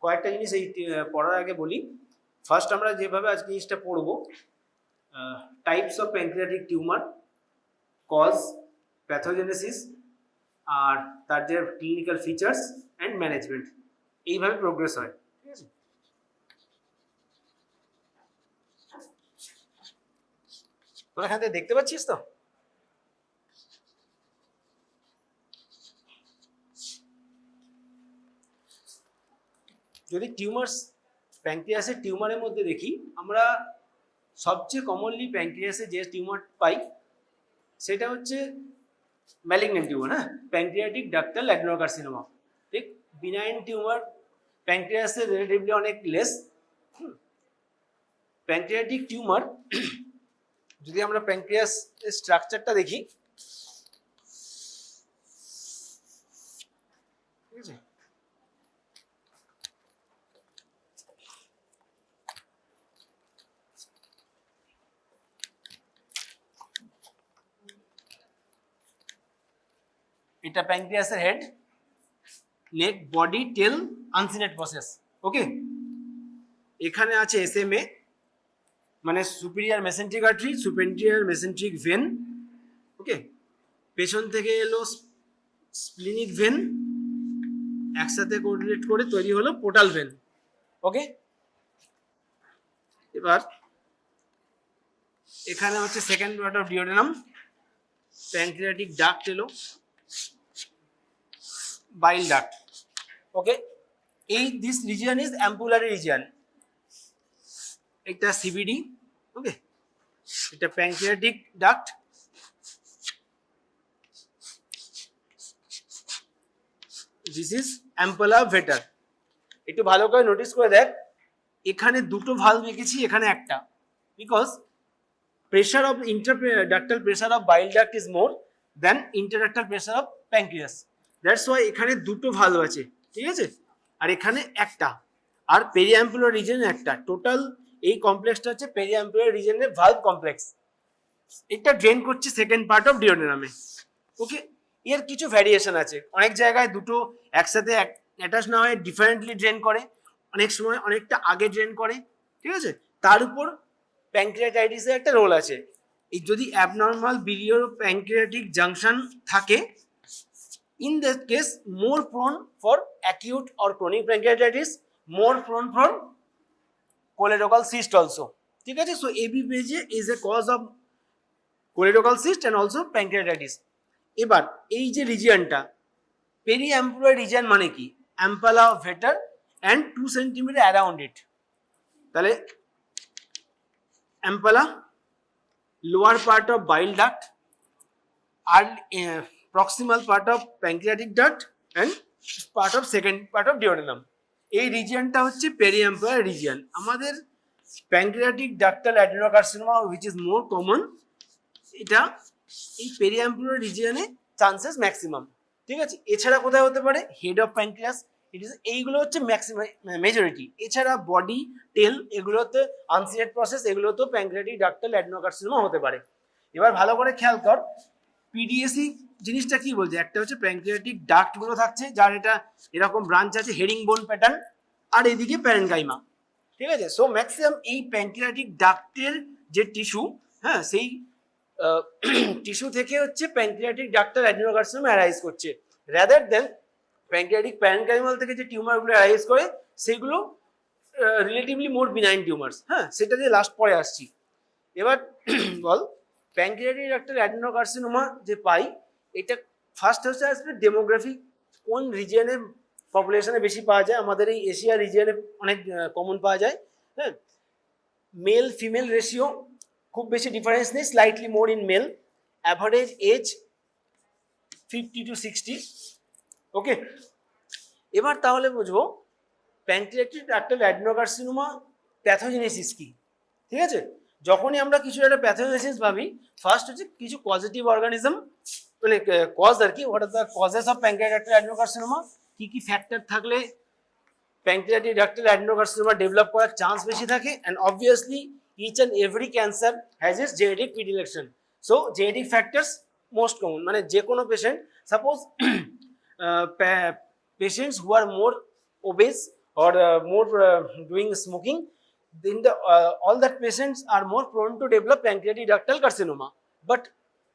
কয়েকটা জিনিস এই পড়ার আগে বলি। ফার্স্ট আমরা যেভাবে আজকে জিনিসটা পড়বো, types of pancreatic tumour, cause, pathogenesis, আর তার যে ক্লিনিক্যাল ফিচার্স অ্যান্ড ম্যানেজমেন্ট, এইভাবে প্রোগ্রেস হয়। ঠিক আছে, তোরা এখান থেকে দেখতে পাচ্ছিস তো? যদি টিউমার্স, প্যানক্রিয়াসের টিউমারের মধ্যে দেখি আমরা, সবচেয়ে কমনলি প্যানক্রিয়াসে যে টিউমার পাই সেটা হচ্ছে ম্যালিগন্যান্ট টিউমার, হ্যাঁ, প্যানক্রিয়াটিক ডাক্টাল অ্যাডেনোকার্সিনোমা। ঠিক, বিনাইন টিউমার প্যানক্রিয়াসে রিলেটিভলি অনেক লেস। প্যানক্রিয়াটিক টিউমার যদি আমরা প্যানক্রিয়াস স্ট্রাকচারটা দেখি, ঠিক আছে, এটা প্যানক্রিয়াসের head, neck, body, tail, uncinate process. Okay, এখানে আছে এসএমএ মানে superior mesenteric artery, superior mesenteric vein. Okay, পেছন থেকে এলো স্প্লিনিক ভেন, একসাথে কোঅর্ডিনেট করে তৈরি হলো পোর্টাল ভেন। ওকে, এবার এখানে হচ্ছে second part of duodenum, pancreatic duct এলো, বাইল ডাক্ট। ওকে, এই this region is ampullary region. এটা সিবিডি। ওকে, এটা pancreatic duct, this is ampulla Vater. একটু ভালো করে নোটিস করে দেখ, এখানে দুটো ভালভ রেখেছি, এখানে একটা, because pressure of interductal pressure of bile duct is more than interductal pressure of pancreas. That's why এখানে দুটো ভালভ আছে, ঠিক আছে, আর এখানে একটা, আর পেরিঅ্যাম্পুলার রিজিয়নে একটা। টোটাল এই কমপ্লেক্সটা হচ্ছে পেরিঅ্যাম্পুলার রিজিয়নের ভালভ কমপ্লেক্স। এটা ড্রেন করছে সেকেন্ড পার্ট অফ ডিওডেনামে। ওকে, এর কিছু ভ্যারিয়েশন আছে, অনেক জায়গায় দুটো একসাথে অ্যাটাচ না হয়ে ডিফারেন্টলি ড্রেন করে, অনেক সময় অনেকটা আগে ড্রেন করে। ঠিক আছে, তার উপর প্যানক্রিয়াটাইটিসের একটা রোল আছে। এই যদি অ্যাবনর্মাল বিলিয়ার প্যানক্রিয়াটিক জাংশন থাকে, in that case more prone for acute or chronic pancreatitis, more prone for choledochal cyst also. ঠিক আছে, so ABPJ is a cause of choledochal cyst and also pancreatitis. এবার এই যে রিজিয়নটা পেরিঅ্যাম্পুলার region মানে কি, অ্যাম্পালা ভেটার and 2 cm around it, তাহলে ampulla, lower part of bile duct, আর proximal part of pancreatic duct and part of second part of duodenum. এই রিজিয়নটা হচ্ছে পেরিঅ্যাম্পুলার region. আমাদের pancreatic ductal adenocarcinoma which is more common, এটা এই পেরিঅ্যাম্পুলার রিজিয়নে chances maximum. ঠিক আছে, এছাড়া কোথায় হতে পারে, head of pancreas, it is, এইগুলো হচ্ছে ম্যাক্সিমাম মেজরিটি। এছাড়া বডি, টেল, এগুলোতে আনসিনেট প্রসেস, এগুলোতেও প্যানক্রিয়াটিক ডাক্টাল অ্যাডেনোকার্সিনোমা হতে পারে। এবার ভালো করে খেয়াল কর, পিডিএসি জিনিসটা কি বলছে, একটা হচ্ছে প্যানক্রিয়াটিক ডাক্ট গুলো থাকছে, যার এটা এরকম ব্রাঞ্চ আছে হেরিং বোন প্যাটার্ন, আর এদিকে প্যারেনকাইমা। ঠিক আছে, সো ম্যাক্সিমাম এই প্যানক্রিয়াটিক ডাক্টের যে টিস্যু, হ্যাঁ, সেই টিস্যু থেকে হচ্ছে প্যানক্রিয়াটিক ডাক্টাল অ্যাডেনোকার্সিনোমা অ্যারাইজ করছে, রাদার দেন প্যানক্রিয়াটিক প্যারেনকাইমাল থেকে যে টিউমারগুলো অ্যারাইজ করে সেগুলো রিলেটিভলি মোর বিনাইন টিউমার্স। হ্যাঁ, সেটা দিয়ে লাস্ট পরে আসছি। এবার বল, প্যানক্রিয়াটিক ডাক্টাল অ্যাডেনোকার্সিনোমা যে পাই, এটা ফার্স্ট হচ্ছে আসবে ডেমোগ্রাফি, কোন রিজিয়নে পপুলেশনে বেশি পাওয়া যায়। আমাদের এই এশিয়া রিজিয়নে অনেক কমন পাওয়া যায়। হ্যাঁ, মেল ফিমেল রেশিও খুব বেশি ডিফারেন্স নেই, slightly more in male, average age 50 to 60। Okay, এবার তাহলে বুঝবো প্যানক্রিয়াটিক ডাক্টাল অ্যাডেনোকার্সিনোমা প্যাথোজেনেসিস কি। ঠিক আছে, যখনই আমরা কিছু একটা প্যাথোজেনেসিস ভাবি, ফার্স্ট হচ্ছে কিছু পজিটিভ অর্গানিজম, মানে কজ আর কি, what are the causes of pancreatic ductal adenocarcinoma, কি কি ফ্যাক্টর থাকলে প্যানক্রিয়াটিক ডাক্টাল অ্যাডেনোকার্সিনোমা ডেভেলপ করার চান্স বেশি থাকে, and obviously each and every cancer has its genetic predilection. So genetic factors most common, মানে যে কোনো patient, suppose patients who are more obese or more doing smoking, then all that patients are more prone to develop pancreatic ductal carcinoma. But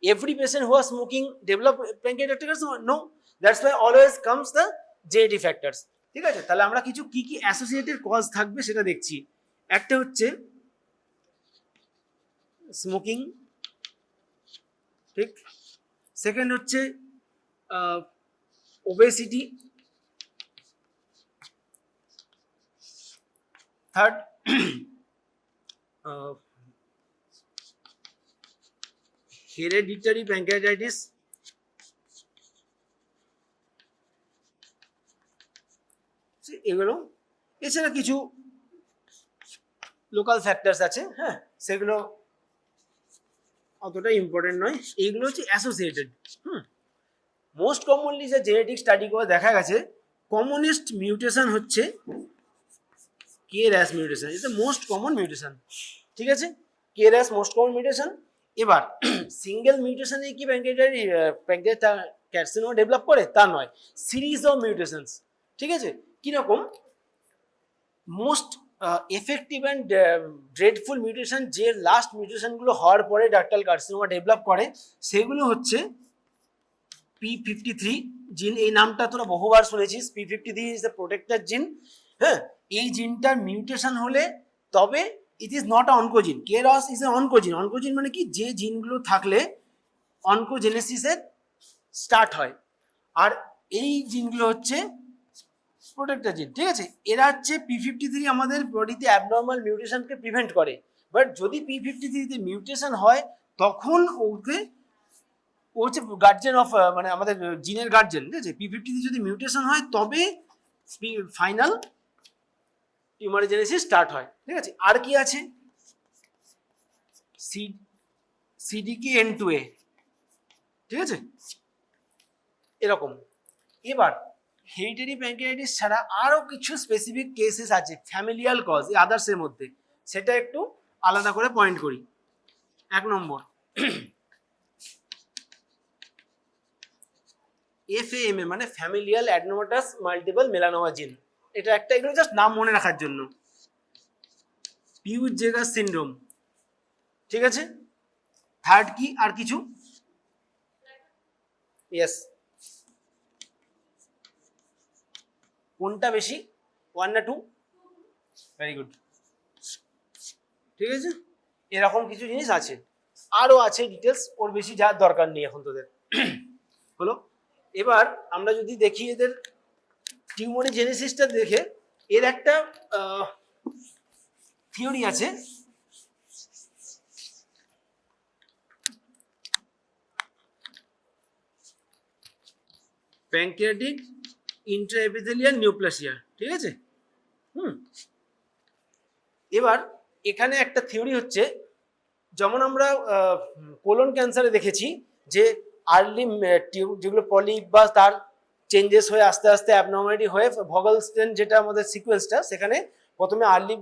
every patient who are smoking develop pancreatic ductal carcinoma? No. That's why always comes the JAD factors. ঠিক আছে, তাহলে আমরা কিছু কি কি associated cause থাকবে সেটা দেখছি। একটা হচ্ছে স্মোকিং, ঠিক। সেকেন্ড হচ্ছে ওবেসিটি। Third হেরেডিটারি pancreatitis. এগুলো এছাড়া কিছু লোকাল ফ্যাক্টরস আছে, হ্যাঁ, সেগুলো অতটা ইম্পর্টেন্ট নয়। এইগুলো হচ্ছে অ্যাসোসিয়েটেড। মোস্ট কমনলি যে জেনেটিক স্টাডি করে দেখা গেছে কমনেস্ট মিউটেশন হচ্ছে KRAS mutation, is the most common mutation. ঠিক আছে, KRAS মোস্ট কমন মিউটেশন। এবার সিঙ্গেল মিউটেশনে কি প্যানক্রিয়াস ক্যারসিনোমা ডেভেলপ করে তা নয়, সিরিজ অফ মিউটেশনস। ঠিক আছে, কিরকম? Most effective and dreadful mutation, যে লাস্ট মিউটেশনগুলো হওয়ার পরে ডাক্টাল কার্সিনোমা ডেভেলপ করে, সেগুলো হচ্ছে P53 জিন। এই নামটা তোরা বহুবার শুনেছিস। P53 ইজ দ্য প্রোটেক্টর জিন। হ্যাঁ, এই জিনটার মিউটেশন হলে তবে ইট is not a oncogene. KRAS is a oncogene. Oncogene মানে কি? যে জিনগুলো থাকলে অনকোজেনেসিসের স্টার্ট হয়, আর এই জিনগুলো হচ্ছে প্রোটেক্টর জিন। ঠিক আছে, এরা হচ্ছে P53 আমাদের বডিতে অ্যাবনর্মাল মিউটেশনকে প্রিভেন্ট করে। বাট যদি P53 মিউটেশন হয় তখন ওকে, ও হচ্ছে গার্জেন অফ, মানে আমাদের জিনের গার্জেন। ঠিক আছে, P53 যদি মিউটেশন হয় তবে ফাইনাল টিউমারোজেনেসিস স্টার্ট হয়। ঠিক আছে, আর কি আছে? CDKN2A। ঠিক আছে, এরকম। এবার হেরিডিটারি প্যানক্রিয়াটাইটিস ছাড়া আরো কিছু স্পেসিফিক কেসেস আছে ফ্যামিলিয়াল কজ এই আদার্সের মধ্যে, সেটা একটু আলাদা করে পয়েন্ট করি। 1 নম্বর FAMA মানে ফ্যামিলিয়াল অ্যাডেনোমাটাস মাল্টিপল মেলানোমা জিন। এটা একটা, এগুলো জাস্ট নাম মনে রাখার জন্য। পিউজেগাস সিনড্রোম। ঠিক আছে, থার্ড কি আর কিছু? ইয়েস, কোনটা বেশি, 1 না 2? Very good. ঠিক আছে, এরকম কিছু জিনিস আছে, আরো আছে ডিটেলস, ওর বেশি যাওয়ার দরকার নেই এখন তোদের। হলো, এবার আমরা যদি দেখি এদের টিউমারোজেনেসিসটা দেখে, এর একটা থিওরি আছে। Pancreatic intraepithelial neoplasia. ঠিক আছে, এবার এখানে একটা থিওরি হচ্ছে, যেমন আমরা কোলন ক্যান্সারে দেখেছি যে আর্লি যেগুলো পলিপ বা তার চেঞ্জেস হয়ে আস্তে আস্তে অ্যাবনর্মালিটি হয়ে ভগলস্টেন যেটা আমাদের সিকোয়েন্সটা, সেখানে প্রথমে আর্লি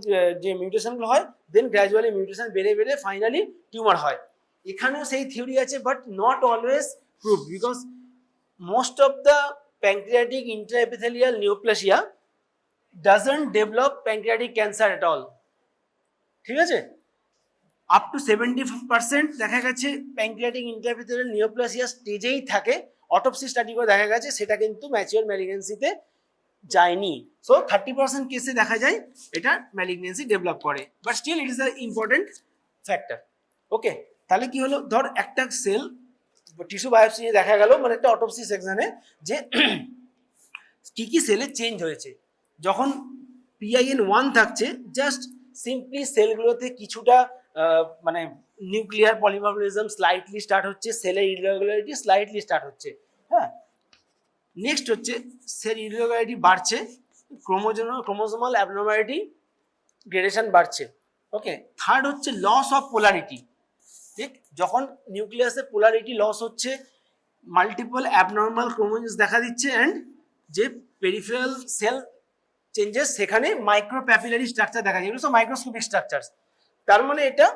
যে মিউটেশনগুলো হয়, দেন গ্র্যাজুয়ালি মিউটেশন বেড়ে বেড়ে ফাইনালি টিউমার হয়। এখানেও সেই থিওরি আছে, but not always prove, because most of the pancreatic intraepithelial neoplasia doesn't develop pancreatic cancer at all. ঠিক আছে, আপ টু 70% দেখা গেছে প্যানক্রিয়াটিক ইন্ট্রাএপিথেলিয়াল নিউপ্লাসিয়া স্টেজেই থাকে। অটোপসি স্টাডি করে দেখা গেছে সেটা কিন্তু ম্যাচিওর ম্যালিগনেন্সিতে যায়নি। সো 30% কেসে দেখা যায় এটা ম্যালিগনেন্সি ডেভেলপ করে, but still it is a important factor. Okay, তাহলে কি হলো? ধর একটা সেল টিস্যু বায়োপসি দেখা গেল, মানে একটা অটোপসি সেকশনে, যে কি কি সেলে চেঞ্জ হয়েছে। যখন PIN1 থাকছে, জাস্ট সিম্পলি সেলগুলোতে কিছুটা মানে নিউক্লিয়ার পলিমরফিজম স্লাইটলি স্টার্ট হচ্ছে, সেলের ইরেগুলারিটি স্লাইটলি স্টার্ট হচ্ছে। হ্যাঁ, নেক্সট হচ্ছে সেল ইরেগুলারিটি বাড়ছে, ক্রোমোজোমাল অ্যাবনর্মালিটি গ্রেডেশন বাড়ছে। ওকে, থার্ড হচ্ছে লস অফ পোলারিটি। ঠিক, যখন নিউক্লিয়াসের পোলারিটি লস হচ্ছে, মাল্টিপল অ্যাবনর্মাল ক্রোমোজোমস দেখা দিচ্ছে, অ্যান্ড যে পেরিফেরাল সেল চেঞ্জেস, সেখানে মাইক্রো প্যাপিলারি স্ট্রাকচার দেখা যায়, এগুলো সব মাইক্রোস্কোপিক স্ট্রাকচার। তার মানে এটা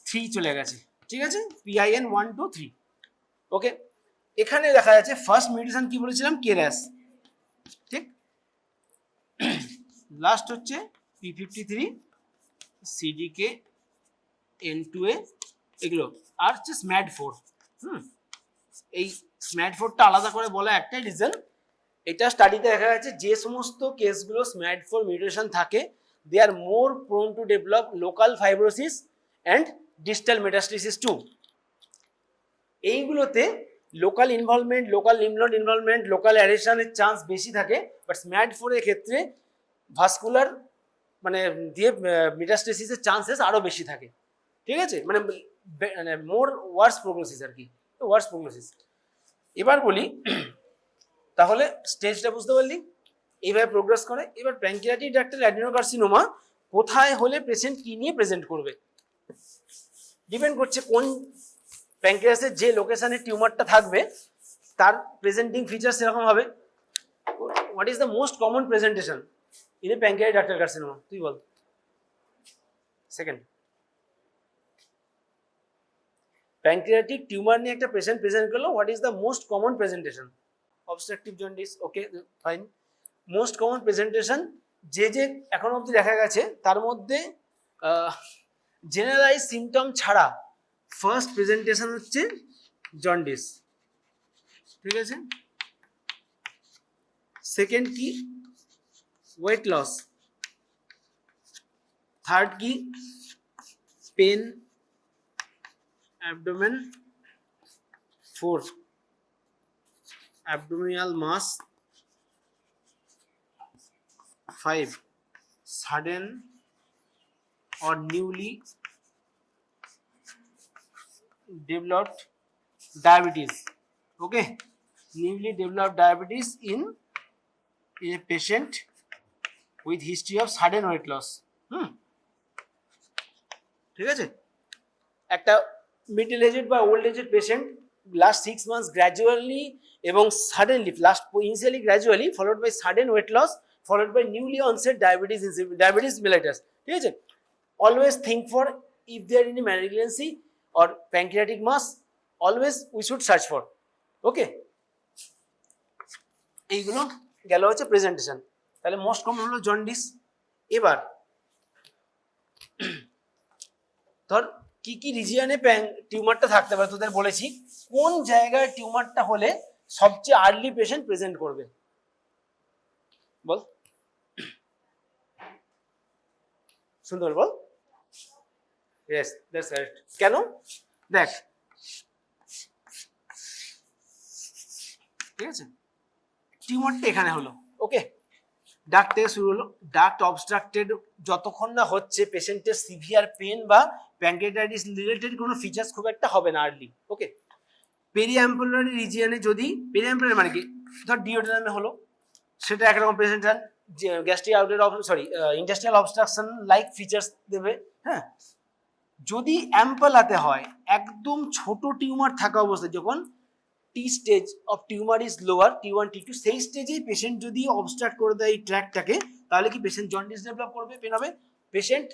3 চলে গেছে। ঠিক আছে, PIN1 2 3। ওকে, এখানে দেখা যাচ্ছে ফার্স্ট মিউটেশন কি বলেছিলাম, KRAS। ঠিক, লাস্ট হচ্ছে P53, CDK, N2A, এগুলো আর হচ্ছে SMAD4। এই SMAD4টা আলাদা করে বলা একটাই রিজন, এটা স্টাডিতে দেখা গেছে যে সমস্ত কেসগুলো SMAD4 মিউটেশন থাকে they are more prone to develop local fibrosis and distal metastasis too. এইগুলোতে local involvement, local lymph involvement, local অ্যারেশনের চান্স বেশি থাকে, বাট SMAD4 এর ক্ষেত্রে ভাস্কুলার মানে দিয়ে মেটাস্টেসিসের চান্সেস আরো বেশি থাকে। ঠিক আছে, মানে মোর ওয়ার্স প্রোগনোসিস আর কি, ওয়ার্স প্রোগনোসিস। এবার বলি তাহলে স্টেজটা বুঝতে পারলি, এইভাবে প্রোগ্রেস করে। এবার প্যানক্রিয়াটিক ডাক্টার অ্যাডিনোকার্সিনোমা কোথায় হলে পেশেন্ট কি নিয়ে প্রেজেন্ট করবে, ডিপেন্ড করছে কোন প্যানক্রিয়াসের যে লোকেশনে টিউমারটা থাকবে তার প্রেজেন্টিং ফিচার সেরকম হবে। What is the most common presentation in a pancreatic ductal carcinoma, তুই বল। সেকেন্ড, প্যানক্রিয়াটিক টিউমার নিয়ে একটা পেশেন্ট প্রেজেন্ট করলো, what is the most common presentation? Obstructive jaundice, okay fine. Most common presentation যে এখন অবধি দেখা গেছে তার মধ্যে জেনারেলাইজ সিমটম ছাড়া ফার্স্ট প্রেজেন্টেশন হচ্ছে জন্ডিস। ঠিক আছে, সেকেন্ড কি ওয়েট লস, থার্ড কি pain abdomen, fourth abdominal mass, 5 sudden or newly developed diabetes. Okay, newly developed diabetes in a patient with history of sudden weight loss. ঠিক আছে, একটা middle aged বা old aged patient last 6 months gradually এবং suddenly, last initially gradually followed by sudden weight loss followed by newly onset diabetes mellitus. ঠিক আছে, always think for if there any malignancy or pancreatic mass, always we should search for. Okay, এইগুলো গেল হচ্ছে presentation. তাহলে most common হলো jaundice. এবার ধর কি কি রিজিয়নে টিউমারটা থাকতে পারে, তোদের বলেছি কোন জায়গায় টিউমারটা হলে সবচেয়ে আর্লি পেশেন্ট প্রেজেন্ট করবে, বল সুন্দর, বল। Yes, that's correct. কেন? দেখ, ঠিক আছে, টিউমারটা এখানে হলো, ওকে, ডাক্ট থেকে শুরু হলো, ডাক্ট অবস্ট্রাক্টেড যতক্ষণ না হচ্ছে পেশেন্টের সিভিয়ার পেন বা প্যানক্রিয়াটাইটিস রিলেটেড কোনো ফিচার্স খুব একটা হবে না আর্লি। ওকে, পেরিঅ্যাম্পুলারি রিজিয়নে যদি, পেরিঅ্যাম্পুলারি মানে কি, ধর ডিওডেনামে হলো, সেটা একরকম presentation, gastric outlet industrial obstruction like features দেবে। হ্যাঁ, যদি অ্যাম্পলাতে হয়, একদম ছোট টিউমার থাকা অবস্থায়, যখন T stage of tumour is lower, T1 T2, সেই স্টেজেই পেশেন্ট যদি অবস্ট্রাক্ট করে দেয় এই ট্র্যাকটাকে, তাহলে কি পেশেন্ট জন্ডিস ডেভেলপ করবে, পেন হবে। পেশেন্ট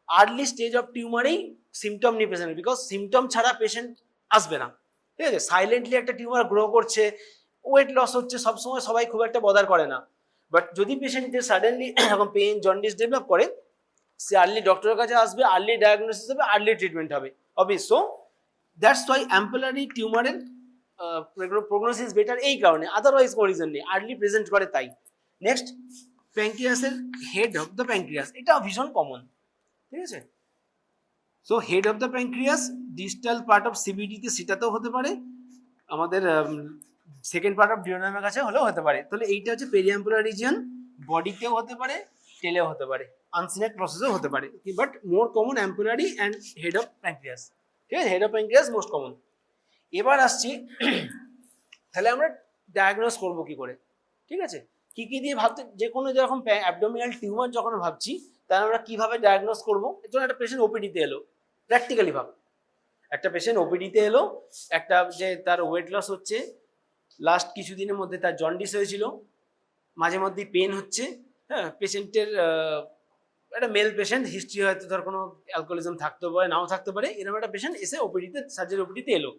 আর্লি স্টেজ অফ টিউমারেই সিমটম নিয়ে পেশেন্ট, বিকজ সিমটম ছাড়া পেশেন্ট আসবে না। ঠিক আছে, সাইলেন্টলি একটা টিউমার গ্রো করছে, ওয়েট লস হচ্ছে, সবসময় সবাই খুব একটা বদার করে না, বাট যদি পেশেন্টের সাডেনলি এরকম পেন জন্ডিস ডেভেলপ করে, সে আর্লি ডক্টরের কাছে আসবে, আর্লি ডায়াগনোসিস হবে, আর্লি ট্রিটমেন্ট হবে obvious. So that's why ampullary টিউমারের প্রগনোসিস বেটার এই কারণে, আদারওয়াইজ কোনো রিজন নেই, আর্লি প্রেজেন্ট করে তাই। নেক্সট, প্যানক্রিয়াসের হেড অফ দ্য প্যানক্রিয়াস, এটা ভীষণ কমন। ঠিক আছে, so head of the pancreas distal part of সিবিডিতে, সেটাতেও হতে পারে, আমাদের সেকেন্ড পার্ট অফ ডিওডেনামের কাছে হলেও হতে পারে। তাহলে এইটা হচ্ছে পেরিঅ্যাম্পুলার রিজিয়ন, বডিতেও হতে পারে, টেলেও হতে পারে, আনসিনেট প্রসেসও হতে পারে, but more common ampullary and head of pancreas. ঠিক আছে, head of pancreas most common. এবার আসছি, তাহলে আমরা ডায়াগনোস করবো কি করে? ঠিক আছে, কি কি দিয়ে ভাবতে, যে কোনো যেরকম অ্যাবডোমিনাল টিউমার যখন ভাবছি, তাহলে আমরা কিভাবে ডায়াগনোস করবো? ধরুন একটা পেশেন্ট ওপিডিতে এলো, প্র্যাকটিক্যালি ভাব, একটা পেশেন্ট ওপিডিতে এলো, একটা যে তার ওয়েট লস হচ্ছে, লাস্ট কিছুদিনের মধ্যে তার জন্ডিস হয়েছিল, মাঝে মধ্যেই পেন হচ্ছে, হ্যাঁ, পেশেন্টের একটা মেল পেশেন্ট, হিস্ট্রি হয়তো ধর কোনো অ্যালকোহলিজম থাকতে পারে, নাও থাকতে পারে, এরকম একটা পেশেন্ট এসে ওপিডিতে, সার্জারি ওপিডিতে এলো,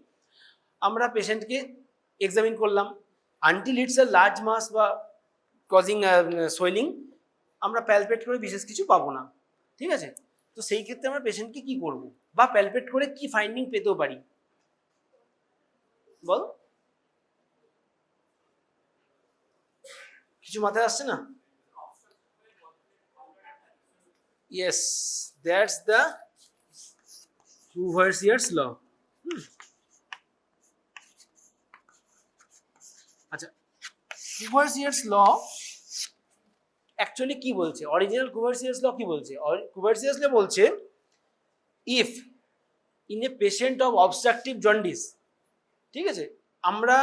আমরা পেশেন্টকে এক্সামিন করলাম, আনটিল ইটস আ লার্জ মাস বা কজিং সোয়েলিং, আমরা প্যালপেট করে বিশেষ কিছু পাবো না, ঠিক আছে? তো সেই ক্ষেত্রে আমরা পেশেন্টকে কি করব, বা প্যালপেট করে কি ফাইন্ডিং পেতেও পারি, বল? কিছু মাথায় আসছে না? ইয়েস, দ্যাটস দ্য কুভারসিয়ারস ল। আচ্ছা, কুভারসিয়ারস ল অ্যাকচুয়ালি কি বলছে? অরিজিনাল কুভারসিয়ারস ল কি বলছে? কুভারসিয়ারস ল বলছে if in a patient of obstructive jaundice, ঠিক আছে, আমরা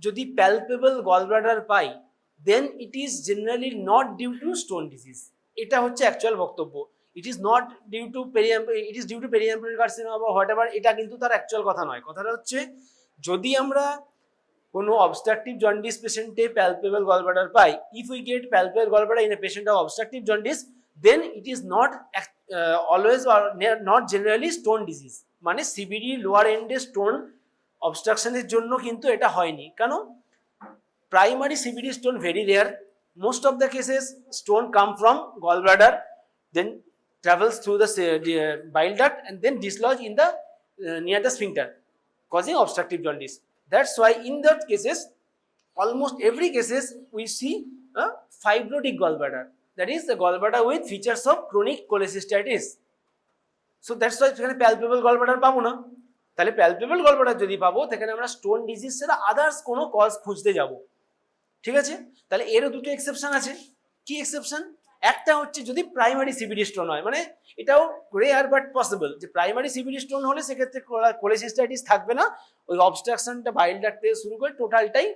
যদি প্যালপেবল গলব্লাডার পাই, then it is generally not due to stone disease. এটা হচ্ছে অ্যাকচুয়াল বক্তব্য। It is not due to it is due to periampullary carcinoma বা হোয়াট এভার, এটা কিন্তু তার অ্যাকচুয়াল কথা নয়। কথাটা হচ্ছে যদি আমরা কোনো অবস্ট্রাকটিভ জন্ডিস পেশেন্টে প্যালপেবল গলব্লাডার পাই, if we get palpable gallbladder in a patient of obstructive jaundice, then it is not always or not generally stone disease. মানে সিবিডি লোয়ার এন্ডে স্টোন অবস্ট্রাকশনের জন্য কিন্তু এটা হয়নি। কেন? Primary CBD stone very rare, most of the cases stone come from gallbladder, then travels through the bile duct and then dislodge in the near the sphincter, causing obstructive jaundice. That's why in that cases, almost every cases we see a fibrotic gallbladder, that is the gallbladder with features of chronic cholecystitis. So that's why সেখানে palpable gallbladder পাবো না। তাহলে palpable gallbladder যদি পাবো, সেখানে আমরা stone disease ছাড়া others কোনো কজ খুঁজতে যাব, ঠিক আছে? তাহলে এরও দুটো এক্সেপশন আছে। কি এক্সেপশন? একটা হচ্ছে যদি প্রাইমারি সিবিডি স্টোন হয়, মানে এটাও রেয়ার বাট পসিবল, যে প্রাইমারি সিবিডি স্টোন হলে সেক্ষেত্রে কোলেসিস্টাইটিস থাকবে না, ওই অবস্ট্রাকশনটা বাইল ডাক্ট থেকে শুরু করে টোটালটাই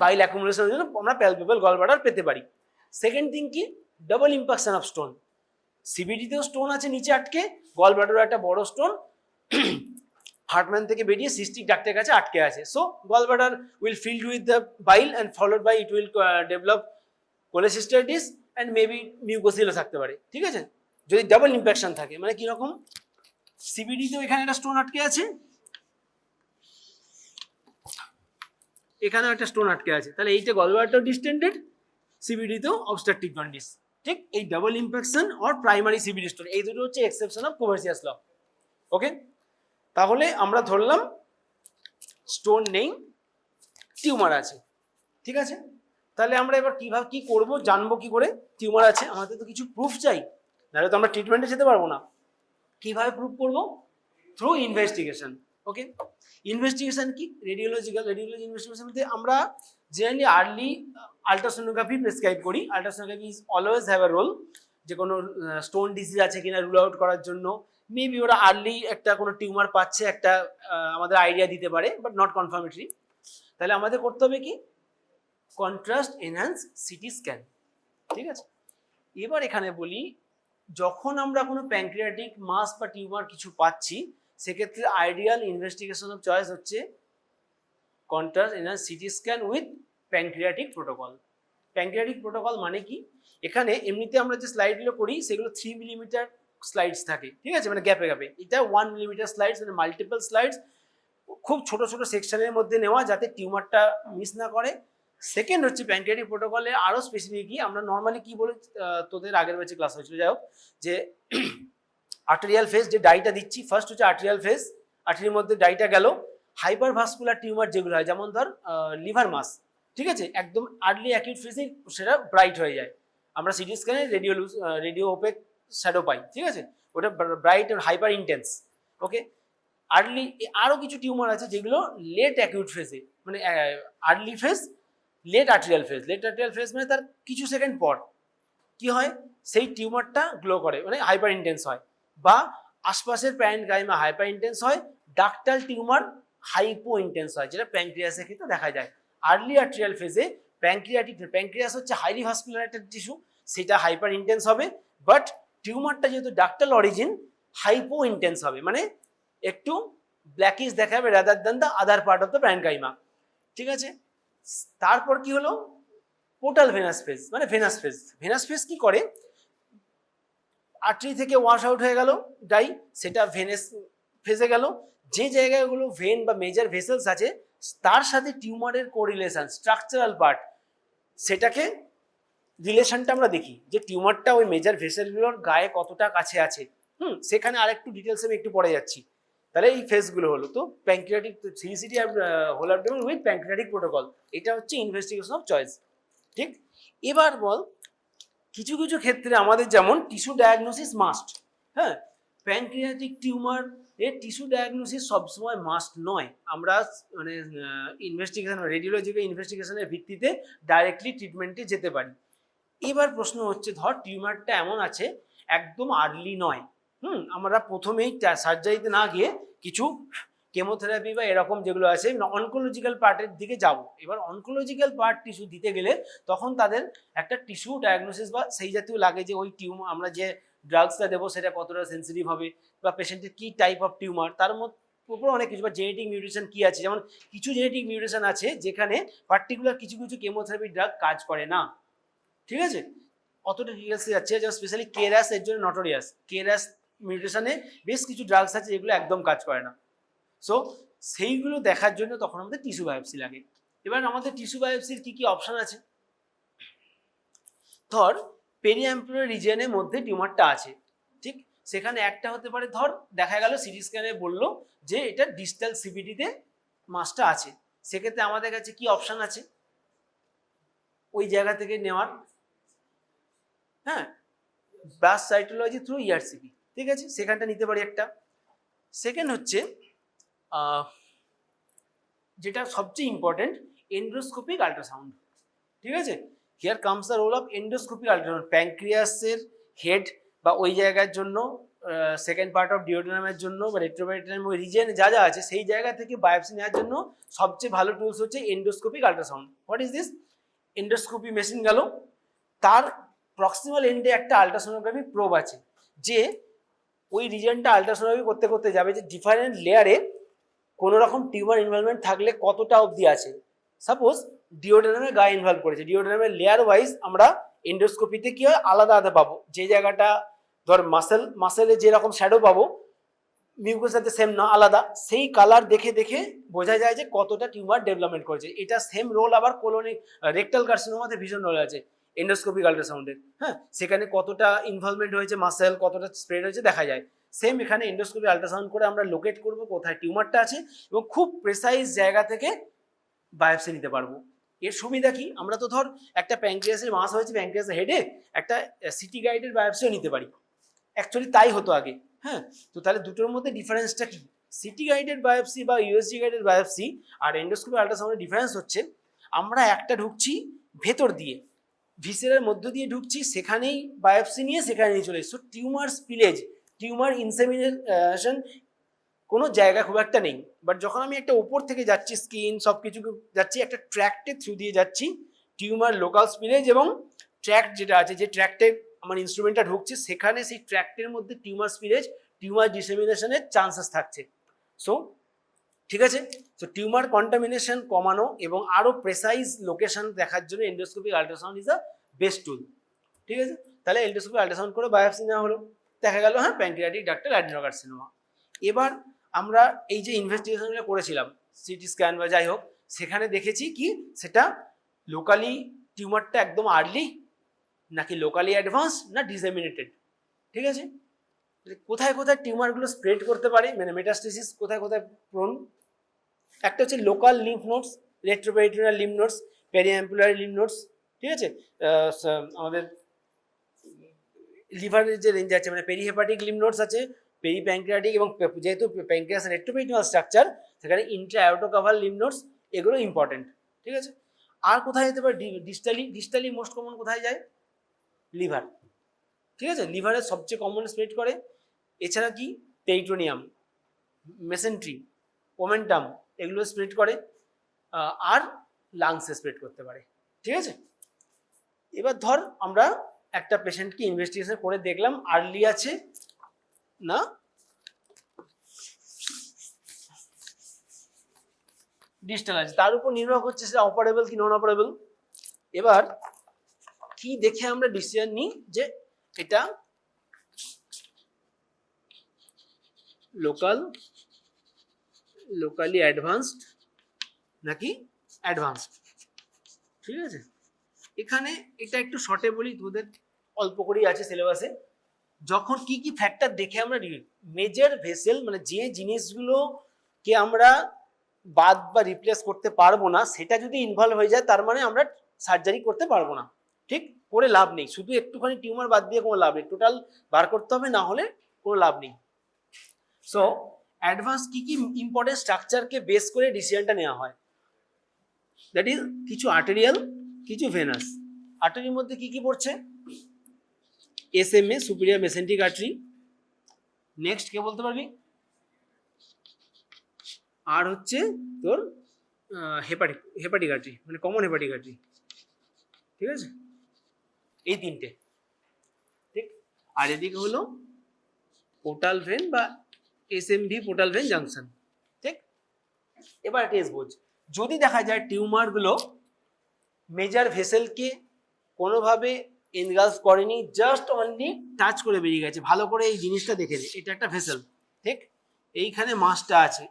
বাইল অ্যাকুমুলেশনের জন্য আমরা প্যালপেবল গলব্লাডার পেতে পারি। সেকেন্ড থিং কি? Double impaction of stone. সিবিডিতেও স্টোন আছে নিচে আটকে, গলব্লাডারও একটা বড় স্টোন হার্টম্যান থেকে বেরিয়ে সিস্টিক ডাক্টের কাছে আটকে আছে। So gallbladder will filled with the bile and followed by it will develop cholecystitis and maybe mucosal থাকতে পারে, ঠিক আছে? যদি ডাবল ইম্প্যাকশন থাকে, মানে কি রকম? সিবিডি তো এখানে একটা স্টোন আটকে আছে, এখানেও একটা স্টোন আটকে আছে, তাহলে এইটা gallbladder ডিস্টেন্ডেড, সিবিডি তেও অবস্ট্রাকটিভ জন্ডিস, ঠিক? এই double impaction or primary CBD stone, এই দুটো হচ্ছে এক্সেপশন অফ কুভারসিয়াস ল। ওকে, তাহলে আমরা ধরলাম স্টোন নেই, টিউমার আছে, ঠিক আছে? তাহলে আমরা এবার কিভাবে কি করব, জানবো কি করে টিউমার আছে? আমাদের তো কিছু প্রুফ চাই, নাহলে তো আমরা ট্রিটমেন্টে যেতে পারবো না। কিভাবে প্রুফ করব? Through investigation. ওকে, ইনভেস্টিগেশন কি? রেডিওলজি ইনভেস্টিগেশন মধ্যে আমরা জেনারেলি আর্লি আলট্রাসোনোগ্রাফি প্রেসক্রাইব করি। Ultrasonography is always have a role, যে কোনো স্টোন ডিজিজ আছে কিনা রুল আউট করার জন্য। মেবি ওরা আর্লি একটা কোনো টিউমার পাচ্ছে, একটা আমাদের আইডিয়া দিতে পারে, বাট নট কনফার্মেটরি। তাহলে আমাদের করতে হবে কি? কন্ট্রাস্ট এনহ্যান্স সিটি স্ক্যান, ঠিক আছে? এবার এখানে বলি, যখন আমরা কোনো প্যানক্রিয়াটিক মাস বা টিউমার কিছু পাচ্ছি, সেক্ষেত্রে আইডিয়াল ইনভেস্টিগেশন অফ চয়েস হচ্ছে contrast enhance CT scan with pancreatic protocol. Pancreatic protocol মানে কি? এখানে এমনিতে আমরা যে স্লাইডগুলো করি সেগুলো 3 মিলিমিটার স্লাইডস থাকে, ঠিক আছে, মানে গ্যাপে গ্যাপে। এটা 1 মিলিমিটার স্লাইডস, মানে মাল্টিপল স্লাইডস, খুব ছোট ছোট সেকশনের মধ্যে নেওয়া, যাতে টিউমারটা মিস না করে। সেকেন্ড হচ্ছে প্যানক্রিয়াটিক প্রোটোকলে আরও স্পেসিফিক কি, আমরা নর্মালি কি বলে তোদের আগের ব্যাচে ক্লাস হয়েছিল, যাই হোক, যে আর্টেরিয়াল ফেজ যে ডাইটা দিচ্ছি, ফার্স্ট হচ্ছে আর্টেরিয়াল ফেজ, আর্টারির মধ্যে ডাইটা গেল। হাইপারভাস্কুলার টিউমার যেগুলো হয়, যেমন ধর লিভার মাস, ঠিক আছে, একদম আর্লি অ্যাকিউট ফেজে সেটা ব্রাইট হয়ে যায়, আমরা সিটি স্ক্যানে রেডিও ওপেক শ্যাডো পাই, ঠিক আছে, ওটা ব্রাইট আর হাইপার ইন্টেন্স। ওকে, আর্লি আরও কিছু টিউমার আছে যেগুলো লেট অ্যাকিউট ফেজে, মানে early phase, late arterial phase. Late arterial phase মানে তার কিছু সেকেন্ড পর কি হয়, সেই টিউমারটা গ্লো করে, মানে হাইপার ইন্টেন্স হয়, বা আশপাশের প্যারেনকাইমা হাইপার ইন্টেন্স হয়, ডাক্টাল টিউমার হাইপো ইন্টেন্স হয়, যেটা প্যানক্রিয়াসের ক্ষেত্রে দেখা যায়। আর্লি আর্টেরিয়াল ফেজে প্যানক্রিয়াস হচ্ছে হাইলি ভাস্কুলারেটেড টিস্যু, সেটা হাইপার ইন্টেন্স হবে, বাট টিউমারটা যেহেতু ডাক্টাল অরিজিন, হাইপো ইন্টেন্স হবে, মানে একটু ব্ল্যাকিশ দেখাবে rather than the other part of the parenchyma, ঠিক আছে? তারপর কি হলো? পোর্টাল ভেনাস ফেজ, মানে ভেনাস ফেজ। ভেনাস ফেজ কি করে? আর্টারি থেকে ওয়াশ আউট হয়ে গেল ডাই, সেটা ভেনাস ফেজে গেল। যে জায়গাগুলো ভেন বা মেজর ভেসেলস আছে, তার সাথে টিউমারের কোরিলেশন, স্ট্রাকচারাল পার্ট, সেটাকে রিলেশনটা আমরা দেখি যে টিউমারটা ওই মেজর ভেসেলগুলোর গায়ে কতটা কাছে আছে। সেখানে আরেকটু ডিটেলস আমি একটু পরে যাচ্ছি। তাহলে এই ফেজগুলো হলো তো pancreatic CECT whole abdomen with pancreatic protocol, এটা হচ্ছে ইনভেস্টিগেশন অফ চয়েস। ঠিক, এবার বল কিছু কিছু ক্ষেত্রে আমাদের যেমন টিস্যু ডায়াগনোসিস মাস্ট। হ্যাঁ, প্যাঙ্ক্রিয়াটিক টিউমার এর টিস্যু ডায়াগনোসিস সবসময় মাস্ট নয়। আমরা মানে ইনভেস্টিগেশন রেডিওলজিক্যাল ইনভেস্টিগেশনের ভিত্তিতে ডাইরেক্টলি ট্রিটমেন্টে যেতে পারি। এবার প্রশ্ন হচ্ছে ধর টিউমারটা এমন আছে একদম আর্লি নয়, আমরা প্রথমেই সার্জারিতে না গিয়ে কিছু কেমোথেরাপি বা এরকম যেগুলো আছে অনকোলজিক্যাল পার্টের দিকে যাব। এবার অনকোলজিক্যাল পার্ট টিস্যু দিতে গেলে তখন তাদের একটা টিস্যু ডায়াগনোসিস বা সেই জাতীয় লাগে যে ওই টিউমার আমরা যে ড্রাগসটা দেবো সেটা কতটা সেন্সিটিভ হবে বা পেশেন্টের কী টাইপ অফ টিউমার, তার মধ্যে উপরে অনেক কিছু বা জেনেটিক মিউটেশন কী আছে। যেমন কিছু জেনেটিক মিউটেশন আছে যেখানে পার্টিকুলার কিছু কিছু কেমোথেরাপি ড্রাগ কাজ করে না। ঠিক আছে, অতটা ডিটেলসে যাচ্ছে, যেমন স্পেশালি কেরাস এর জন্য নটোরিয়াস। কেরাস মিউটেশনে বেশ কিছু ড্রাগস আছে যেগুলো একদম কাজ করে না। সো সেইগুলো দেখার জন্য তখন আমাদের টিস্যু বায়োপসি লাগে। এবার আমাদের টিস্যু বায়োপসির কি কি অপশন আছে, ধর পেরিঅ্যাম্পুলার রিজিয়নের মধ্যে টিউমারটা আছে, ঠিক, সেখানে একটা হতে পারে ধর দেখা গেল সিটি স্ক্যানে বললো যে এটা ডিস্টাল সিভিটিতে মাসটা আছে, সেক্ষেত্রে আমাদের কাছে কি অপশন আছে ওই জায়গা থেকে নেওয়ার। হ্যাঁ, ব্রাশ সাইটোলজি থ্রু ইআরসিপি, ঠিক আছে, সেখানটা নিতে পারি একটা। সেকেন্ড হচ্ছে যেটা সবচেয়ে ইম্পর্টেন্ট এন্ডোস্কোপিক আল্ট্রাসাউন্ড। ঠিক আছে, here comes the role of endoscopic ultrasound. প্যাঙ্ক্রিয়াসের হেড বা ওই জায়গার জন্য সেকেন্ড পার্ট অফ ডিওডেনামের জন্য বা রেট্রোপারিটনাম ওই রিজিয়ন যা যা আছে সেই জায়গা থেকে বায়োপসি নেওয়ার জন্য সবচেয়ে ভালো টুলস হচ্ছে endoscopic ultrasound. What is this? Endoscopy machine গেল, তার প্রক্সিমাল এন্ডে একটা আল্ট্রাসোনোগ্রাফি প্রোব আছে যে ওই রিজিয়নটা আল্ট্রাসোনোগ্রাফি করতে করতে যাবে যে ডিফারেন্ট লেয়ারে কোনো রকম টিউমার ইনভলভমেন্ট থাকলে কতটা অবধি আছে। সাপোজ ডিওডেনামের গায়ে ইনভলভ করেছে, ডিওডেনামের লেয়ার ওয়াইজ আমরা এন্ডোস্কোপিতে কি হয় আলাদা আলাদা পাবো। যে জায়গাটা ধর মাসেলে যেরকম শ্যাডো পাবো মিউকোসাতে সেম না আলাদা, সেই কালার দেখে দেখে বোঝা যায় যে কতটা টিউমার ডেভেলপমেন্ট করেছে। এটা সেম রোল আবার কোলোনিক রেকটাল কার্সিনোমাতে ভীষণ রোল আছে এন্ডোস্কোপিক আল্ট্রাসাউন্ডের। হ্যাঁ, সেখানে কতটা ইনভলভমেন্ট হয়েছে মাসেল, কতটা স্প্রেড হয়েছে দেখা যায়। সেম এখানে এন্ডোস্কোপি আল্ট্রাসাউন্ড করে আমরা লোকেট করব কোথায় টিউমারটা আছে এবং খুব প্রেসাইজ জায়গা থেকে বায়োপসি নিতে পারবো। এর সুবিধা কি, আমরা তো ধর একটা প্যাঙ্ক্রিয়াসের মাস হয়েছে প্যাঙ্ক্রিয়াসের হেডে একটা সিটি গাইডের বায়োপসিও নিতে পারি, অ্যাকচুয়ালি তাই হতো আগে। হ্যাঁ, তো তাহলে দুটোর মধ্যে ডিফারেন্সটা কি? সিটি গাইডেড বায়োপসি বা ইউএসজি গাইডেড বায়োপসি আর এন্ডোস্কোপি আল্ট্রাসাউন্ডের ডিফারেন্স হচ্ছে আমরা একটা ঢুকছি ভেতর দিয়ে, ভিসেরার মধ্য দিয়ে ঢুকছি, সেখানেই বায়োপসি নিয়ে সেখানে নিয়ে চলে এসছো। টিউমার স্পিলেজ, টিউমার ইনসেমিনেশন কোনো জায়গা খুব একটা নেই। বাট যখন আমি একটা উপর থেকে যাচ্ছি স্কিন সব কিছু যাচ্ছি একটা ট্র্যাক্টের থ্রু দিয়ে যাচ্ছি, টিউমার লোকাল স্পিলেজ এবং ট্র্যাক্ট যেটা আছে যে ট্র্যাক্টে আমার ইনস্ট্রুমেন্টটা ঢুকছে সেখানে সেই ট্র্যাক্টের মধ্যে টিউমার স্পিলেজ টিউমার ডিসেমিনেশনের চান্সেস থাকছে। সো ঠিক আছে, তো টিউমার কন্টামিনেশন কমানো এবং আরো প্রেসাইজ লোকেশন দেখার জন্য endoscopic ultrasound is the best টুল। ঠিক আছে, তাহলে এন্ডোস্কোপিক আল্ট্রাসাউন্ড করে বায়োপসি নেওয়া হলো, দেখা গেল হ্যাঁ প্যাঙ্ক্রিয়াটিক ডাক্টার অ্যাডিনোকার্সিনোমা। এবার আমরা এই যে ইনভেস্টিগেশনগুলো করেছিলাম সিটি স্ক্যান বা যাই হোক, সেখানে দেখেছি কি সেটা লোকালি টিউমারটা একদম আর্লি নাকি লোকালি অ্যাডভান্স না ডিসেমিনেটেড। ঠিক আছে, কোথায় কোথায় টিউমারগুলো স্প্রেড করতে পারে মানে মেটাস্টেসিস কোথায় কোথায় প্রোন, একটা হচ্ছে local lymph nodes, retroperitoneal lymph nodes, periampullary lymph nodes. ঠিক আছে, আমাদের লিভারের যে রেঞ্জ আছে মানে পেরিহেপাটিক লিম্ফ নোডস আছে, পেরি প্যাঙ্ক্রিয়াটিক এবং যেহেতু প্যাঙ্ক্রিয়াস রেট্রোপেরিটোনিয়াল স্ট্রাকচার সেখানে ইন্ট্রাঅটোকাভাল লিম্ফ নোডস, এগুলো ইম্পর্টেন্ট। ঠিক আছে, আর কোথায় যেতে পারে ডিস্টালি মোস্ট কমন কোথায় যায় লিভার। ঠিক আছে, লিভারের সবচেয়ে কমন স্প্রেড করে, এছাড়া কি পেরিটোনিয়াম, মেসেন্ট্রি, ওমেন্টাম এগুলো স্প্রেড করে, আর লাংসে স্প্রেড করতে পারে। ঠিক আছে, এবার ধর আমরা একটা পেশেন্টকে ইনভেস্টিগেশন করে দেখলাম আর্লি আছে না ডিস্টাল আছে, তার উপর নির্ভর করছে সেটা অপারেবল কি নন অপারেবল। এবার কি দেখে আমরা ডিসিশন নিই যে এটা লোকালি অ্যাডভান্সড নাকি অ্যাডভান্সড। ঠিক আছে, এখানে এটা একটু শর্টে বলি, তোদের অল্প করেই আছে সিলেবাসে। যখন কি কি ফ্যাক্টর দেখে আমরা মেজর ভেসেল মানে যে জিনিসগুলোকে আমরা বাদ বা রিপ্লেস করতে পারবো না সেটা যদি ইনভলভ হয়ে যায়, তার মানে আমরা সার্জারি করতে পারবো না, ঠিক? করে লাভ নেই, শুধু একটুখানি টিউমার বাদ দিয়ে কোনো লাভ নেই, টোটাল বার করতে হবে, না হলে কোনো লাভ নেই। সো অ্যাডভান্স কি কি ইম্পর্টেন্ট স্ট্রাকচারকে বেস করে ডিসিশনটা নেওয়া হয়, দ্যাট ইজ কিছু আর্টেরিয়াল, কিছু ভেনাস। আর্টারির মধ্যে কি কি পড়ছে? SMA, superior mesenteric artery. Next কে বলতে পারবি? আর হচ্ছে তোর হেপাটিক আর্টারি, মানে কমন হেপাটিক আর্টারি, ঠিক আছে? এই তিনটে, ঠিক। আর এদিকে হলো পোর্টাল ভেন বা এসএমভি পোর্টাল ভেন জাংশন, ঠিক। এবার টেস্ট বোঝ, যদি দেখা যায় টিউমারগুলো মেজর ভেসেলকে কোনোভাবে এনগালফ করেনি, জাস্ট অনলি টাচ করে বেরিয়ে গেছে, ভালো করে এই জিনিসটা দেখে নে, এটা একটা ভেসেল, ঠিক, এইখানে মাসটা আছে,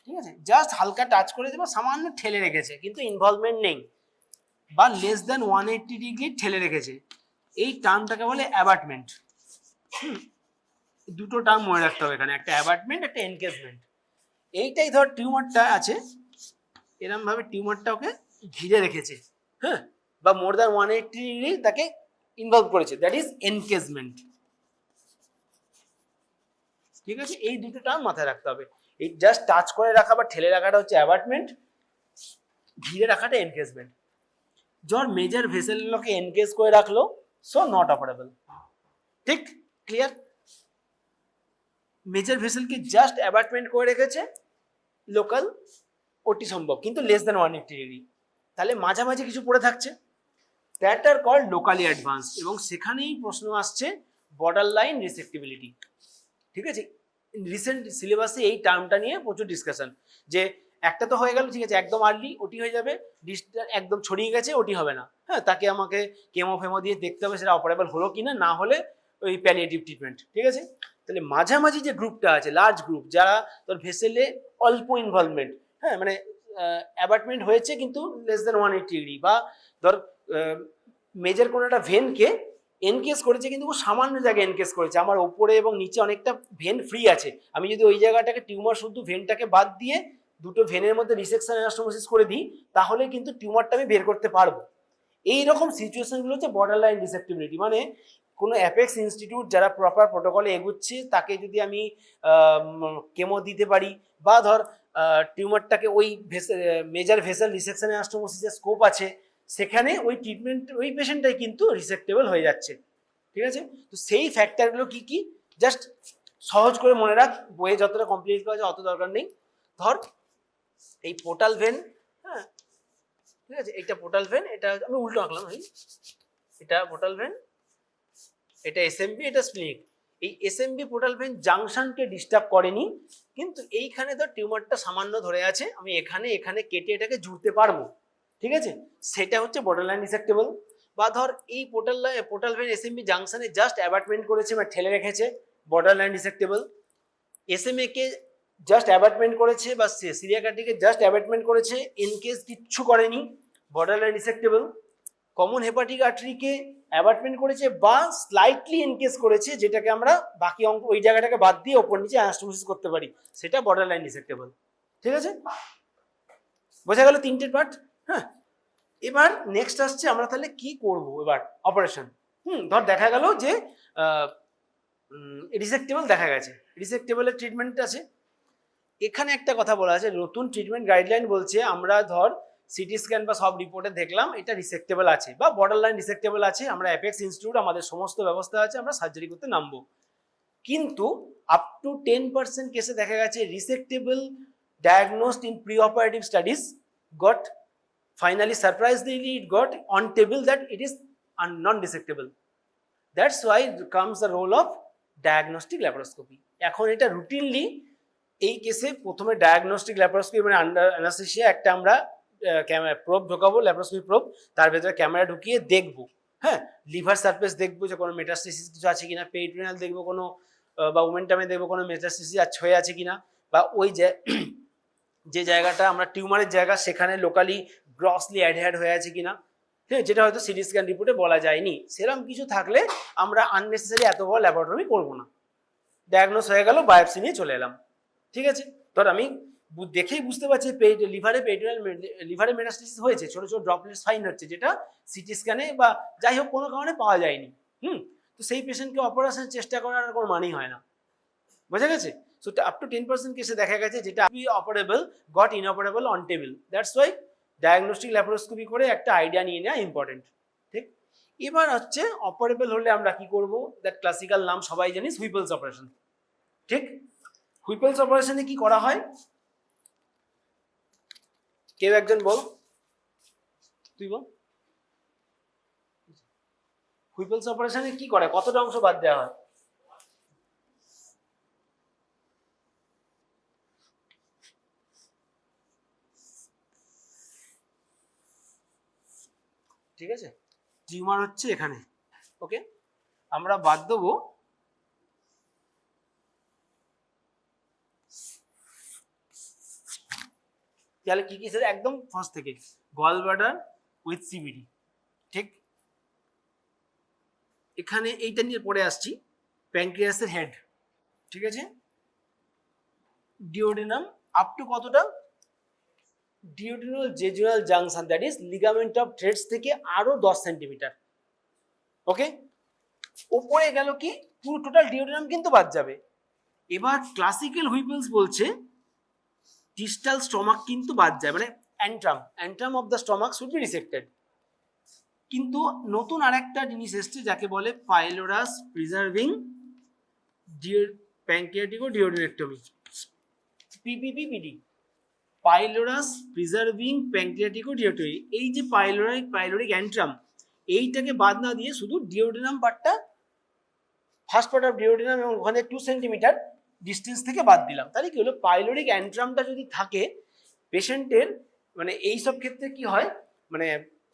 ঠিক আছে, জাস্ট হালকা টাচ করে দেবো, সামান্য ঠেলে রেখেছে, কিন্তু ইনভলভমেন্ট নেই, বা লেস দেন 180 ডিগ্রি ঠেলে রেখেছে, এই টার্মটাকে বলে অ্যাবাটমেন্ট। দুটো টার্ম মনে রাখতে হবে এখানে, একটা অ্যাবাটমেন্ট, একটা এনকেজমেন্ট। এইটাই ধর টিউমারটা আছে, এরকম ভাবে টিউমারটা ওকে ঘিরে রেখেছে, হ্যাঁ, বা মোর দ্যান 180 ডিগ্রি তাকে ইনভলভ করেছে, দ্যাট ইজ এনকেজমেন্ট, ঠিক আছে? এই দুটো টার্ম মাথায় রাখতে হবে। এই জাস্ট টাচ করে রাখা বা ঠেলে রাখাটা হচ্ছে অ্যাবাটমেন্ট, ঘিরে রাখাটা এনকেজমেন্ট। জ্বর মেজর ভেসেলগুলোকে এনকেজ করে রাখলো, সো নট অপারেবল, ঠিক, ক্লিয়ার? মেজর ভেসেলকে জাস্ট অ্যাবাটমেন্ট করে রেখেছে, লোকাল ওটি সম্ভব, কিন্তু লেস দেন 180 ডিগ্রি, তাহলে মাঝামাঝি কিছু পড়ে থাকছে, that are called locally advance, এবং সেখানেই প্রশ্ন আসছে বর্ডার লাইন রিসেক্টিবিলিটি, ঠিক আছে? রিসেন্ট সিলেবাসে এই টার্মটা নিয়ে প্রচুর ডিসকাশন, যে একটা তো হয়ে গেল, ঠিক আছে, একদম আর্লি ওটি হয়ে যাবে, ডিসটা একদম ছড়িয়ে গেছে, ওটি হবে না, হ্যাঁ, তাকে আমাকে কেমো ফেমো দিয়ে দেখতে হবে সেটা অপারেবল হলো কিনা, না হলে ওই প্যালিয়েটিভ ট্রিটমেন্ট, ঠিক আছে? তাহলে মাঝামাঝি যে গ্রুপটা আছে, লার্জ গ্রুপ, যারা তোর ভেসেলে অল্প ইনভলভমেন্ট, হ্যাঁ, মানে অ্যাবাটমেন্ট হয়েছে কিন্তু লেস দেন 180 ডিগ্রি, বা ধর মেজর কোনো একটা ভেনকে এনকেস করেছে কিন্তু সামান্য জায়গায় এনকেস করেছে, আমার ওপরে এবং নিচে অনেকটা ভেন ফ্রি আছে, আমি যদি ওই জায়গাটাকে টিউমার শুদ্ধ ভেনটাকে বাদ দিয়ে দুটো ভেনের মধ্যে রিসেকশন অ্যানাস্টোমোসিস করে দিই, তাহলে কিন্তু টিউমারটা আমি বের করতে পারবো। এইরকম সিচুয়েশনগুলো হচ্ছে বর্ডার লাইন রিসেপ্টিবিলিটি, মানে কোনো অ্যাপেক্স ইনস্টিটিউট যারা প্রপার প্রোটোকলে এগুচ্ছে, তাকে যদি আমি কেমো দিতে পারি, বা ধর টিউমারটাকে ওই মেজর ভেসেল রিসেকশন অ্যানাস্টোমোসিসের স্কোপ আছে, সেখানে ওই ট্রিটমেন্ট ওই পেশেন্টটাই কিন্তু রিসেক্টেবল হয়ে যাচ্ছে, ঠিক আছে? তো সেই ফ্যাক্টরগুলো কি কি জাস্ট সহজ করে মনে রাখ, বইয়ে যতটা কমপ্লিট করা যায় অত দরকার নেই। ধর এই পোর্টাল ভেন, হ্যাঁ, ঠিক আছে, এটা পোর্টাল ভেন, এটা আমি উল্টো আঁকলাম, এটা পোর্টাল ভেন, এটা এসএমবি, এটা স্প্লিনিক। এই এসএমবি পোর্টাল ভেন জাংশনকে ডিস্টার্ব করেনি, কিন্তু এইখানে ধর টিউমারটা সামান্য ধরে আছে, আমি এখানে এখানে কেটে এটাকে জুড়তে পারবো, ঠিক আছে, সেটা হচ্ছে বর্ডারলাইন রিসেক্টেবল। বা ধর এই পোর্টাল ভেন এসএমবি জাংশনে জাস্ট অ্যাবাটমেন্ট করেছে বা ঠেলে রেখেছে, বর্ডারলাইন রিসেক্টেবল। এসএমএ কে জাস্ট অ্যাবাটমেন্ট করেছে বা সিরিয়াকার্ডিকে জাস্ট অ্যাবাটমেন্ট করেছে, ইনকেস কিচ্ছু করেনি, বর্ডারলাইন রিসেক্টেবল। কমন হেপাটিক আর্টারিকে অ্যাবাটমেন্ট করেছে বা স্লাইটলি এনকেস করেছে, যেটাকে আমরা বাকি অঙ্ক ওই জায়গাটাকে বাদ দিয়ে ওপর নিচে অ্যানাস্টোমোসিস করতে পারি, সেটা বর্ডারলাইন রিসেক্টেবল, ঠিক আছে? বোঝা গেল তিনটে পার্ট, হ্যাঁ। এবার নেক্সট আসছে আমরা তাহলে কি করব, এবার অপারেশন। ধর দেখা গেল যে রিসেক্টেবল দেখা গেছে, রিসেক্টেবলের ট্রিটমেন্ট আছে। এখানে একটা কথা বলা আছে, নতুন ট্রিটমেন্ট গাইডলাইন বলছে, আমরা ধর সিটি স্ক্যান বা সব রিপোর্টে দেখলাম এটা রিসেক্টেবল আছে বা বর্ডারলাইন রিসেক্টেবল আছে, আমরা অ্যাপেক্স ইনস্টিটিউট আমাদের সমস্ত ব্যবস্থা আছে, আমরা সার্জারি করতে নামবো। কিন্তু আপ টু 10% কেসে দেখা গেছে রিসেক্টেবল diagnosed in pre-operative studies got finally surprisingly it got on table that it is non-resectable. That's why comes the role of diagnostic laparoscopy. এখন এটা রুটিনলি এই কেসে প্রথমে ডায়াগনস্টিক ল্যাপারোস্কোপি মানে আন্ডার অ্যানাস্থেসিয়া একটা আমরা ক্যামেরা প্রোব ঢোকাবো, ল্যাপারোস্কোপি প্রোব, তার ভেতরে ক্যামেরা ঢুকিয়ে দেখবো, হ্যাঁ, লিভার সারফেস দেখবো যে কোনো মেটাস্টেসিস কিছু আছে কিনা, পেরিটোনিয়াল দেখবো কোনো বা ওমেন্টামে দেখবো কোনো মেটাস্টেসিস হয়ে আছে কিনা, বা ওই যে জায়গাটা আমরা টিউমারের জায়গা সেখানে লোকালি গ্রসলি অ্যাডহেয়ার্ড হয়ে আছে কিনা, হ্যাঁ, যেটা হয়তো সিটি স্ক্যান রিপোর্টে বলা যায়নি, সেরকম কিছু থাকলে আমরা আননেসেসারি এত বড় ল্যাবরেটরি করবো না, ডায়াগনোস হয়ে গেল, বায়োপসি নিয়ে চলে এলাম। ঠিক আছে, ধর আমি দেখেই বুঝতে পারছি লিভারে মেটাস্টেসিস হয়েছে, ছোট ছোট ড্রপলেটস ফাইন্ড হচ্ছে, যেটা সিটি স্ক্যানে বা যাই হোক কোনো কারণে পাওয়া যায়নি। তো সেই পেশেন্টকে অপারেশনের চেষ্টা করার কোনো মানেই হয় না, বোঝা গেছে? সো আপ টু 10% কেসে দেখা গেছে যেটা operable goat ইনঅপারেবল on table. That's why diagnostic laparoscopy করে একটা আইডিয়া নিয়ে নেওয়া ইম্পর্টেন্ট। ঠিক, এবার হচ্ছে অপারেবল হলে আমরা কি করব, দ্যাট ক্লাসিক্যাল নাম সবাই জানি, হুইপলস অপারেশন। ঠিক, হুইপলস অপারেশনে কি করা হয়, কেউ একজন বল, তুই বল, হুইপলস অপারেশনে কি করে, কতটা অংশ বাদ দেওয়া হয়? ঠিক আছে, টিউমার হচ্ছে এখানে, ওকে, আমরা বাদ দেবো তাহলে কি কি স্যার, একদম ফার্স্ট থেকে গল ব্লাডার উইথ সিবিডি। ঠিক, এখানে এইটা নিয়ে পড়ে আসছি, প্যানক্রিয়াসের হেড। ঠিক আছে, ডিওডিনাম আপ টু কতটা, duodenal jejunal junction, that is ligament of Treitz থেকে আরো 10 সেন্টিমিটার। ওকে, উপরে গেল কি, পুরো টোটাল ডিওডিনাম কিন্তু বাদ যাবে। এবার ক্লাসিক্যাল হুইপলস বলছে ডিস্টাল স্টমাক কিন্তু বাদ যায়, মানে antrum of the stomach should be resected. কিন্তু নতুন আরেকটা জিনিস এসছে যাকে বলে pylorus preserving pancreatic duodenectomy, PPPPD, pylorus preserving pancreatic duodenectomy. এই যে পাইলোরিক অ্যান্ট্রাম, এইটাকে বাদ না দিয়ে শুধু ডিওডিনাম পার্টটা, ফার্স্ট পার্ট অফ ডিওডিনাম এবং ওখানে 2 সেন্টিমিটার ডিস্টেন্স থেকে বাদ দিলাম, তাহলে কি হলো, পাইলোরিক অ্যান্ট্রামটা যদি থাকে পেশেন্টের, মানে এই সব ক্ষেত্রে কি হয়, মানে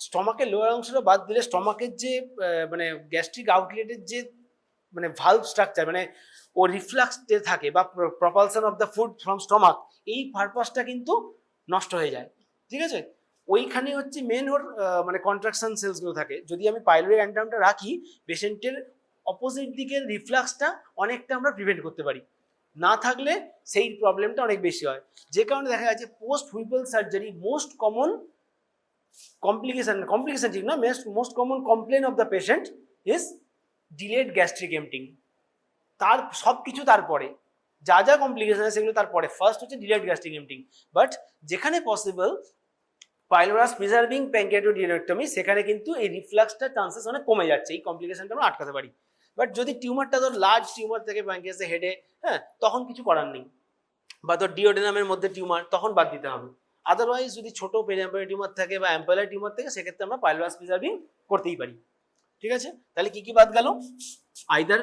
স্টমাকের লোয়ার অংশটা বাদ দিলে স্টমাকের যে মানে গ্যাস্ট্রিক আউটলেটের যে মানে ভালভ স্ট্রাকচার, মানে ও রিফ্লাক্স থাকে বা propulsion of the food from stomach, এই পারপাসটা কিন্তু নষ্ট হয়ে যায়। ঠিক আছে, ওইখানে হচ্ছে মেন ওর মানে কন্ট্রাকশন সেলসগুলো থাকে। যদি আমি পাইলোরিক অ্যান্ট্রামটা রাখি, পেশেন্টের অপোজিট দিকের রিফ্লাক্সটা অনেকটা আমরা প্রিভেন্ট করতে পারি, না থাকলে সেই প্রবলেমটা অনেক বেশি হয়। যে কারণে দেখা যাচ্ছে post Whipple surgery most common complication ঠিক না, most common complain of the patient is delayed gastric emptying. তার সব কিছু তারপরে, যা যা কমপ্লিকেশন আছে সেগুলো তারপরে, ফার্স্ট হচ্ছে ডিলেড গ্যাস্ট্রিক এমটিং। বাট যেখানে পসিবল পাইলোরাস প্রিজার্ভিং প্যানক্রিয়াটোডিওডেক্টমি, সেখানে কিন্তু এই রিফ্লাক্সটার চান্সেস অনেক কমে যাচ্ছে, এই কমপ্লিকেশনটা আমরা আটকাতে পারি। বাট যদি টিউমারটা ধর লার্জ টিউমার থেকে প্যানক্রিয়াসে হেডে, হ্যাঁ, তখন কিছু করার নেই, বা ধর ডিওডেনামের মধ্যে টিউমার, তখন বাদ দিতে হবে। আদারওয়াইজ যদি ছোট পেরিয়াম্পেলার টিউমার থাকে বা অ্যাম্পেলার টিউমার থাকে, সেক্ষেত্রে আমরা পাইলোরাস প্রিজার্ভিং করতেই পারি। ঠিক আছে, তাহলে কি কি বাদ গেল, আইদার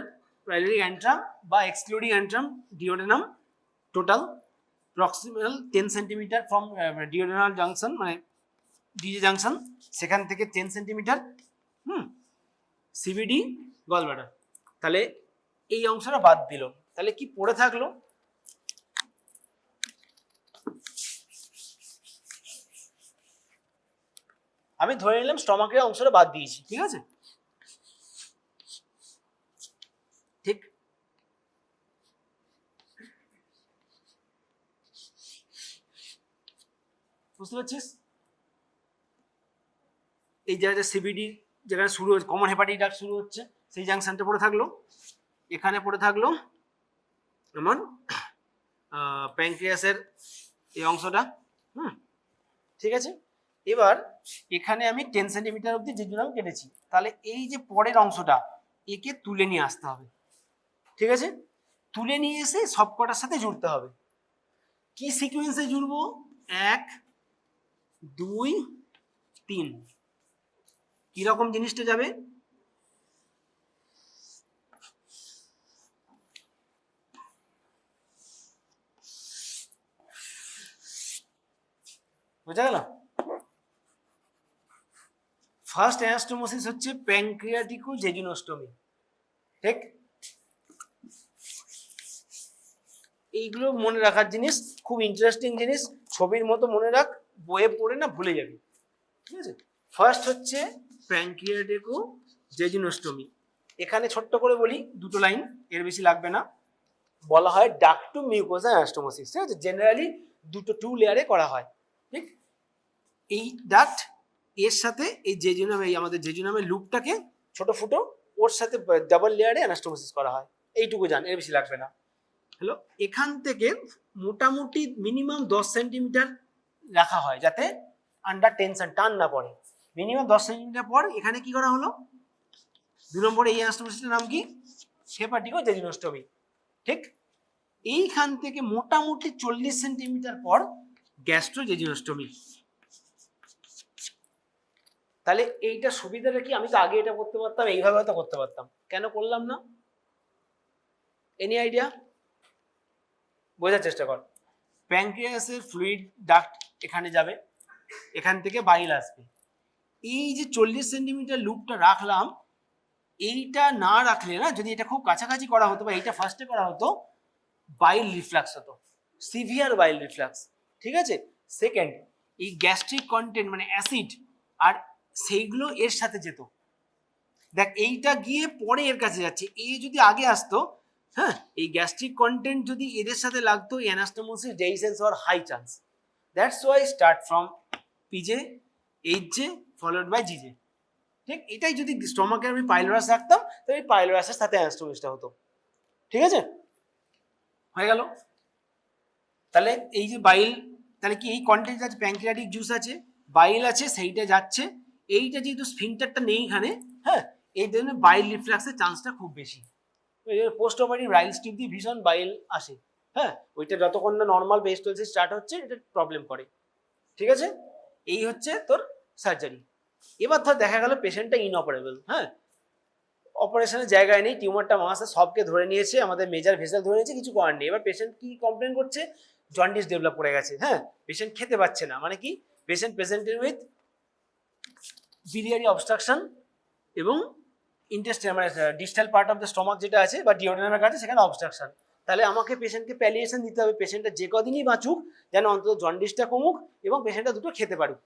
পাইলোরিক অ্যান্ট্রাম বা excluding antrum, duodenum total proximal 10 centimetre from duodenal junction, মানে ডিজে জাংশন, সেখান থেকে 10 সেন্টিমিটার, সিবিডি, গল ব্লাডার। তাহলে এই অংশটা বাদ দিল, তাহলে কি পড়ে থাকলো, আমি ধরে নিলাম স্টমাকের অংশটা বাদ দিয়েছি। ঠিক আছে, ঠিক, বুঝতে পারছিস? এই জায়গাটা সিবিডি যেখানে শুরু হচ্ছে, কমন হেপাটাইটিস শুরু হচ্ছে, সেই জাংশনটা পড়ে থাকলো। এখানে পড়ে থাকলো আমার প্যানক্রিয়াসের এই অংশটা। ঠিক আছে, এবার এখানে আমি 10 সেন্টিমিটার অব্দি জেজুনাম কেটেছি, তাহলে এই যে পরের অংশটা, একে তুলে নিয়ে আসতে হবে। ঠিক আছে, তুলে নিয়ে এসে সবকটার সাথে জুড়তে হবে। কি সিকোয়েন্সে জুড়বো, 1 2 3, কিরকম জিনিসটা যাবে, বোঝা গেল? ফার্স্ট অ্যানাস্টোমোসিস হচ্ছে প্যানক্রিয়াটিকো জেজুনোস্টমি। ঠিক, এইগুলো মনে রাখার জিনিস, খুব ইন্টারেস্টিং জিনিস, ছবির মতো মনে রাখ, বইয়ে পড়ে না ভুলে যাবি। ঠিক আছে, ফার্স্ট হচ্ছে প্যানক্রিয়াটিকো জেজুনোস্টোমি। এখানে ছোট্ট করে বলি দুটো লাইন, এর বেশি লাগবে না। বলা হয় ডাক্ট টু মিউকোসা অ্যানাস্টোমোসিস, ঠিক আছে? জেনারেলি টু লেয়ারে করা হয়, ঠিক? এই ডাক্ট এর সাথে এই জেজুনাম, এই আমাদের জেজুনামের লুপটাকে ছোট ফুটো ওর সাথে ডাবল লেয়ারে অ্যানাস্টোমোসিস করা হয়। এইটুকু জান, এর বেশি লাগবে না। হ্যালো, এখান থেকে মোটামুটি মিনিমাম 10 সেন্টিমিটার রাখা হয় যাতে আন্ডার টেনশন টান না পড়ে। মিনিমাম 10 সেন্টিমিটার পর এখানে কি করা হলো, 2 নম্বরে এই অ্যানাস্টোমোসিসের নাম কি? হেপাটিকো জেজুনোস্টোমি, ঠিক? এইখান থেকে মোটামুটি 40 সেন্টিমিটার পর গ্যাস্ট্রো জেজুনোস্টোমি। তাহলে এইটা সুবিধাটা কি? আমি তো আগে এটা করতে পারতাম, এইভাবে তো করতে পারতাম, কেন করলাম না? Any idea? বোঝার চেষ্টা কর। প্যানক্রিয়াসের ফ্লুইড ডাক্ট এখানে যাবে, এখান থেকে বাইল আসবে। এই যে 40 সেন্টিমিটার লুপটা রাখলাম, এইটা না রাখলে না, যদি এটা খুব কাছাকাছি করা হতো বা এইটা ফার্স্টে করা হতো, বাইল রিফ্লাক্স হতো, সিভিয়ার বাইল রিফ্লাক্স, ঠিক আছে? সেকেন্ড, এই গ্যাস্ট্রিক কন্টেন্ট মানে অ্যাসিড আর সেইগুলো এর সাথে যেত। দেখ এইটা গিয়ে পরে এর কাছে যাচ্ছে, এই যদি আগে আসতো, হ্যাঁ, এই গ্যাস্ট্রিক কন্টেন্ট যদি এদের সাথে লাগতো, অ্যানাস্টোমোসিস ডেইসেন্স হওয়ার high chance. That's why start from PJ, HJ followed by GJ, ঠিক? এটাই যদি স্টমাকে আমি পাইলোরাস রাখতাম, তাহলে এই পাইলোরাসের সাথে অ্যানাস্টোমোসিসটা হতো, ঠিক আছে? হয়ে গেল। তাহলে এই যে বাইল, তাহলে কি এই কন্টেন্ট আছে, প্যানক্রিয়াটিক জুস আছে, বাইল আছে, সেইটা যাচ্ছে। এইটা যেহেতু স্ফিনক্টারটা নেই এখানে, হ্যাঁ, এই জন্য বাইল রিফ্লাক্সের চান্সটা খুব বেশি। পোস্ট অপারেটিভ রাইল স্টিপ দিয়ে ভীষণ বাইল আসে, হ্যাঁ, ওইটা যতক্ষণ না নর্মাল পেরিস্টালসিস স্টার্ট হচ্ছে এটা প্রবলেম করে, ঠিক আছে? এই হচ্ছে তোর সার্জারি। এবার ধর দেখা গেল পেশেন্টটা ইনঅপারেবল, হ্যাঁ, অপারেশনের জায়গায় নেই, টিউমারটা মাসে সবকে ধরে নিয়েছে, আমাদের মেজার ভেসেল ধরে নিয়েছে, কিছু করার নেই। এবার পেশেন্ট কি কমপ্লেন করছে? জন্ডিস ডেভেলপ করে গেছে, হ্যাঁ, পেশেন্ট খেতে পাচ্ছে না, মানে কি? Patient presented with biliary obstruction এবং ইন্টেস্টাইন মানে distal part of the stomach যেটা আছে বা ডিওডেনামের কাছে, সেখানে অবস্ট্রাকশন। তাহলে আমাকে পেশেন্টকে প্যালিয়েশন দিতে হবে, পেশেন্টটা যে কদিনই বাঁচুক যেন অন্তত জন্ডিসটা কমুক এবং পেশেন্টটা দুটো খেতে পারুক।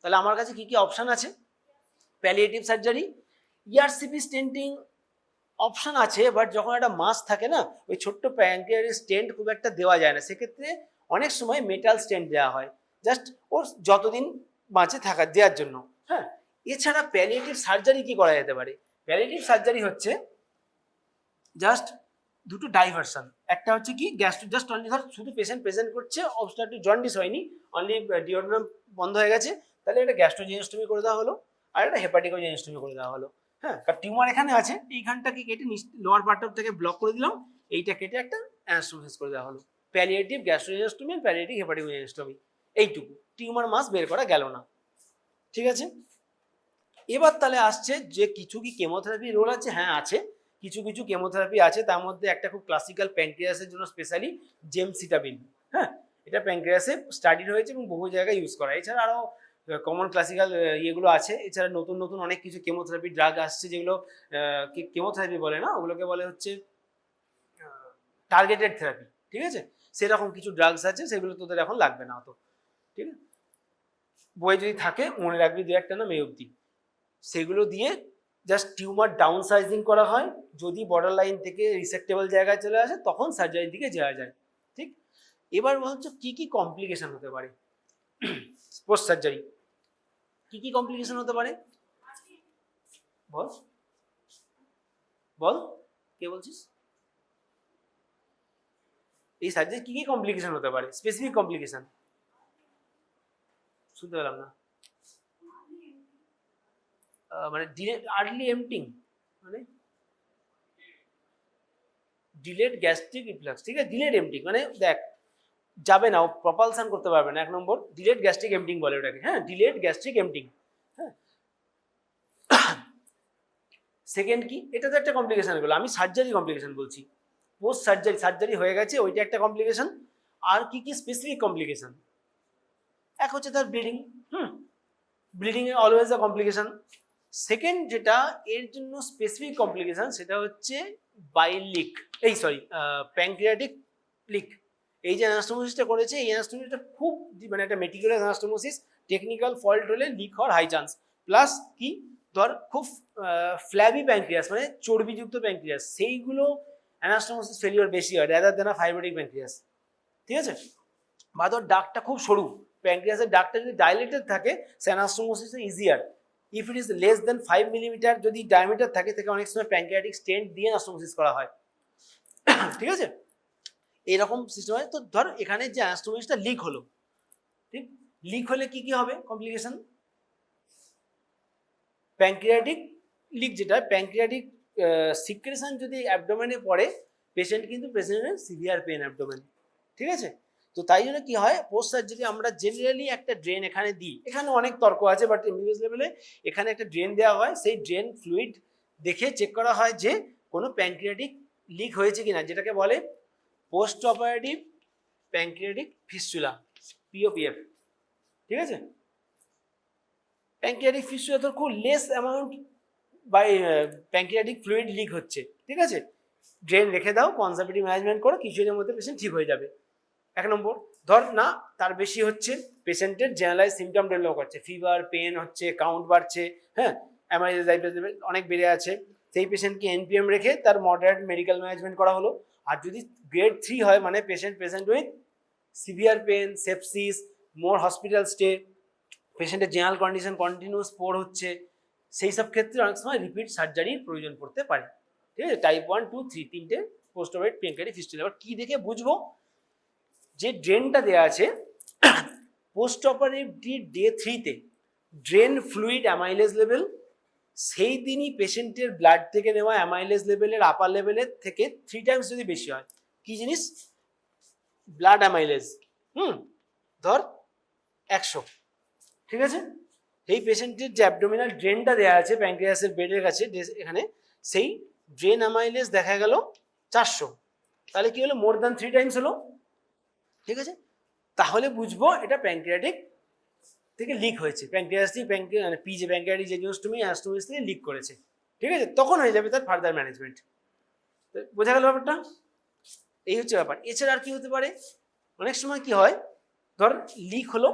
তাহলে আমার কাছে কি কি অপশন আছে? Palliative surgery, ERCP stenting option আছে, বাট যখন একটা মাস থাকে না, ওই ছোট্ট প্যানক্রিয়াসের স্টেন্ট খুব একটা দেওয়া যায় না, সেক্ষেত্রে অনেক সময় মেটাল স্টেন্ট দেওয়া হয়, জাস্ট ওর যতদিন বাঁচে থাকা দেওয়ার জন্য, হ্যাঁ। এছাড়া প্যালিয়েটিভ সার্জারি কি করা যেতে পারে? প্যালিয়েটিভ সার্জারি হচ্ছে জাস্ট দুটো ডাইভারশন। একটা হচ্ছে কি গ্যাস্ট্রিক, জাস্ট অনলি ধর শুধু পেশেন্ট প্রেজেন্ট করছে, অবস্ট্রাকটিভ জন্ডিস হয়নি, অনলি ডিওডেনাম বন্ধ হয়ে গেছে, তাহলে এটা গ্যাস্ট্রোজেনিস্টমি করে দেওয়া হলো, আর এটা হেপাটিকোজেনিস্টমি করে দেওয়া হলো, হ্যাঁ। কারণ টিউমার এখানে আছে, এইখানটাকে কেটে লোয়ার পার্ট অফ থেকে ব্লক করে দিলাম, এইটা কেটে একটা অ্যানাস্টোমোসিস করে দেওয়া হলো। প্যালিয়েটিভ গ্যাস্ট্রোজেনিস্টমি, প্যালিয়েটিভ হেপাটিকোজেনিস্টমি, এইটুকু। টিউমার মাস বের করা গেল না, ঠিক আছে? এবার তাহলে আসছে যে কিছু কি কেমোথেরাপি রোল আছে? হ্যাঁ আছে, কিছু কিছু কেমোথেরাপি আছে, তার মধ্যে একটা খুব ক্লাসিক্যাল প্যানক্রিয়াসের জন্য স্পেশালি জেমসিটাবিন, হ্যাঁ, এটা প্যানক্রিয়াসে স্টাডি হয়েছে এবং বহু জায়গায় ইউজ করা। এছাড়া আরও কমন ক্লাসিক্যাল ইয়েগুলো আছে। এছাড়া নতুন নতুন অনেক কিছু কেমোথেরাপি ড্রাগ আসছে, যেগুলো কেমোথেরাপি বলে না, ওগুলোকে বলে হচ্ছে টার্গেটেড থেরাপি, ঠিক আছে? সেরকম কিছু ড্রাগস আছে, সেগুলো তোদের এখন লাগবে না অত, ঠিক আছে? বই যদি থাকে মনে রাখবি দু একটা নাম এই অবধি। সেগুলো দিয়ে জাস্ট টিউমার ডাউন সাইজিং করা হয়, যদি বর্ডার লাইন থেকে রিসেক্টেবল জায়গায় চলে আসে তখন সার্জারির দিকে যাওয়া যায়, ঠিক? এবার বলছো কি কি কমপ্লিকেশন হতে পারে পোস্ট সার্জারি? কি কি কমপ্লিকেশন হতে পারে বল, বল, কে বলছিস? এই সার্জারি কি কি কমপ্লিকেশন হতে পারে, স্পেসিফিক কমপ্লিকেশন? শুনতে পেলাম না। মানে আর্লি এমটিং মানে ডিলেড গ্যাস্ট্রিক রিফ্লাক্স, ঠিক আছে? ডিলেড এমটিং মানে দেখ যাবে না, ও প্রপালশন করতে পারবে না, এক নম্বর। ডিলেড গ্যাস্ট্রিক এমটিং বলে ওটাকে, হ্যাঁ, ডিলেড গ্যাস্ট্রিক এমটিং, হ্যাঁ। সেকেন্ড কি, এটা তো একটা কমপ্লিকেশন হলো, আমি সার্জারি কমপ্লিকেশন বলছি। পোস্ট সার্জারি, সার্জারি হয়ে গেছে ওইটা একটা কমপ্লিকেশন। আর কি কি স্পেসিফিক কমপ্লিকেশন? এক হচ্ছে তার bleeding, bleeding A always a complication. Second যেটা এর জন্য স্পেসিফিক কমপ্লিকেশন, সেটা হচ্ছে বাইল লিক, এই সরি প্যানক্রিয়াটিক লিক। এই যে অ্যানাস্টোমোসিসটা করেছে, এই অ্যানাস্টোমোসিসটা খুব মানে একটা মেটিকুলাস অ্যানাস্টোমোসিস, টেকনিক্যাল ফল্ট হলে লিক হওয়ার হাই চান্স। প্লাস কি ধর খুব ফ্ল্যাবি প্যানক্রিয়াস মানে চর্বিযুক্ত প্যানক্রিয়াস, সেইগুলো অ্যানাস্টোমোসিস ফেলিওর বেশি হয় রাদার দেন ফাইব্রোটিক প্যানক্রিয়াস। ঠিক আছে, বা ধর ডাকটা খুব সরু, প্যানক্রিয়াসের ডাকটা যদি ডাইলেটেড থাকে সে anastomosis easier. If it is less than 5 millimetre যদি ডায়ামিটার থাকে তাকে অনেক সময় প্যানক্রিয়াটিক স্টেন্ট দিয়ে অ্যানাস্টোমোসিস করা হয়। ঠিক আছে, এইরকম সিস্টেম হয়। তো ধর এখানে যে অ্যানাস্টোমোসিসটা লিক হলো, ঠিক, লিক হলে কি কি হবে কমপ্লিকেশন? প্যানক্রিয়াটিক লিক, যেটা প্যানক্রিয়াটিক সিক্রেশন যদি অ্যাবডোমেনে পড়ে, পেশেন্ট কিন্তু প্রেজেন্ট সিভিয়ার পেন অ্যাবডোমেন। ঠিক আছে, তো তাই জন্য কি হয়, পোস্ট সার্জারি আমরা জেনারেলি একটা ড্রেন এখানে দিই, এখানে অনেক তর্ক আছে বাট এমবিবিএস লেভেলে এখানে একটা ড্রেন দেওয়া হয়, সেই ড্রেন ফ্লুইড দেখে চেক করা হয় যে কোনো প্যানক্রিয়াটিক লিক হয়েছে কিনা, যেটাকে বলে post operative pancreatic fistula, POPF. ঠিক আছে, প্যানক্রিয়াটিক ফিস্টুলা তো খুব less amount by pancreatic fluid leak হচ্ছে। ঠিক আছে, ড্রেন রেখে দাও, কনজারভেটিভ ম্যানেজমেন্ট করো, কিছুদিনের মধ্যে পেশেন্ট ঠিক হয়ে যাবে। এক নম্বর। ধর না তার বেশি হচ্ছে, পেশেন্টের জেনারেলাইজ সিমটম ডেভেলপ করছে, ফিভার, পেন হচ্ছে, কাউন্ট বাড়ছে, হ্যাঁ, অ্যামাইলেজ লেভেল অনেক বেড়ে আছে, সেই পেশেন্টকে এনপিএম রেখে তার মডারেট মেডিকেল ম্যানেজমেন্ট করা হলো। আর যদি গ্রেড 3 হয় মানে patient with severe pen, sepsis, more hospital stay, পেশেন্টের জেনারেল কন্ডিশন কন্টিনিউয়াস পোর হচ্ছে, সেই সব ক্ষেত্রে অনেক সময় রিপিট সার্জারির প্রয়োজন পড়তে পারে। ঠিক আছে, টাইপ 1, 2, 3 তিনটে পোস্ট অপারেটিভ প্যানক্রিয়াটিক ফিস্টুলা। এবার কি দেখে বুঝবো? যে ড্রেনটা দেওয়া আছে পোস্ট অপারেটিভ ডে 3-তে ড্রেন ফ্লুইড অ্যামাইলেজ লেভেল সেই দিনই পেশেন্টের ব্লাড থেকে নেওয়া অ্যামাইলেজ লেভেলের আপার লেভেলের থেকে 3 টাইমস যদি বেশি হয়, কি জিনিস? Blood amylase. ধর 100। ঠিক আছে, এই পেশেন্টের যে অ্যাবডোমিনাল ড্রেনটা দেওয়া আছে প্যানক্রিয়াসের বেডের কাছে এখানে, সেই ড্রেন অ্যামাইলেজ দেখা গেল 400, তাহলে কি হলো? মোর দ্যান 3 টাইমস হলো। ঠিক আছে, তাহলে বুঝবো এটা প্যানক্রিয়াটিক থেকে লিক হয়েছে, প্যানক্রিয়াটিক মানে পি যে প্যানক্রিয়াটিক যে জিনিসটুমি অ্যানাস্টোমোসিস থেকে লিক করেছে। ঠিক আছে, তখন হয়ে যাবে তার ফার্দার ম্যানেজমেন্ট। বোঝা গেল ব্যাপারটা? এই হচ্ছে ব্যাপার। এছাড়া আর কি হতে পারে? অনেক সময় কি হয়, ধর লিক হলো,